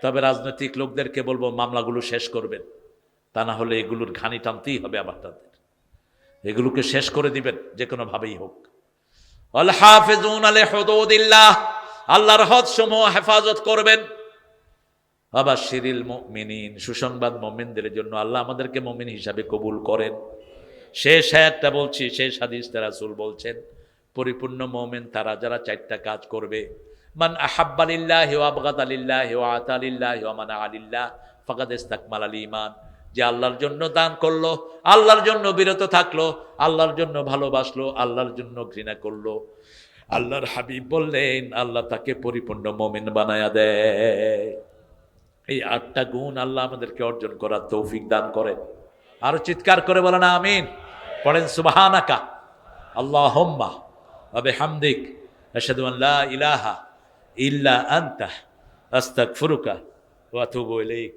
তবে রাজনৈতিক লোকদেরকে বলবো মামলাগুলো শেষ করবেন, তা না হলে এগুলোর ঘানি টানতেই হবে আবার তাদের। এগুলোকে শেষ করে দিবেন যে কোনো ভাবেই হোক। আল হাফিজুন আলা হুদুদিল্লাহ, আল্লাহর হদ সমূহ হেফাজত করবেন। আবাশশিরিল মুমিনিন, সুসংবাদ মুমিনদের জন্য। আল্লাহ আমাদেরকে মুমিন হিসাবে কবুল করেন। শেষ আয়াতটা বলছি, শেষ হাদিসটা রাসূল বলছেন পরিপূর্ণ মুমিন তারা যারা 4টা কাজ করবে। মান আহাব্বা লিল্লাহি ওয়া আবগাদা লিল্লাহি ওয়া আতা লিল্লাহি ওয়া মানা লিল্লাহ ফাকাদ ইসতাকমালাল ঈমান। যে আল্লাহর জন্য দান করলো, আল্লাহর জন্য বিরত থাকলো, আল্লাহর জন্য ভালোবাসলো, আল্লাহর জন্য ঘৃণা করলো, আল্লাহর হাবিব বললেন আল্লাহ তাকে পরিপূর্ণ মুমিন বানায়া দেয়। এই 8টা গুণ আল্লাহ আমাদেরকে অর্জন করার তৌফিক দান করেন। আরো চিৎকার করে বলেন আমিন। পড়েন সুবহানাকা আল্লাহুম্মা ওয়া বিহামদিক আশহাদু আন লা ইলাহা ইল্লা আনতা আস্তাগফিরুকা ওয়া আতুবু ইলাইক।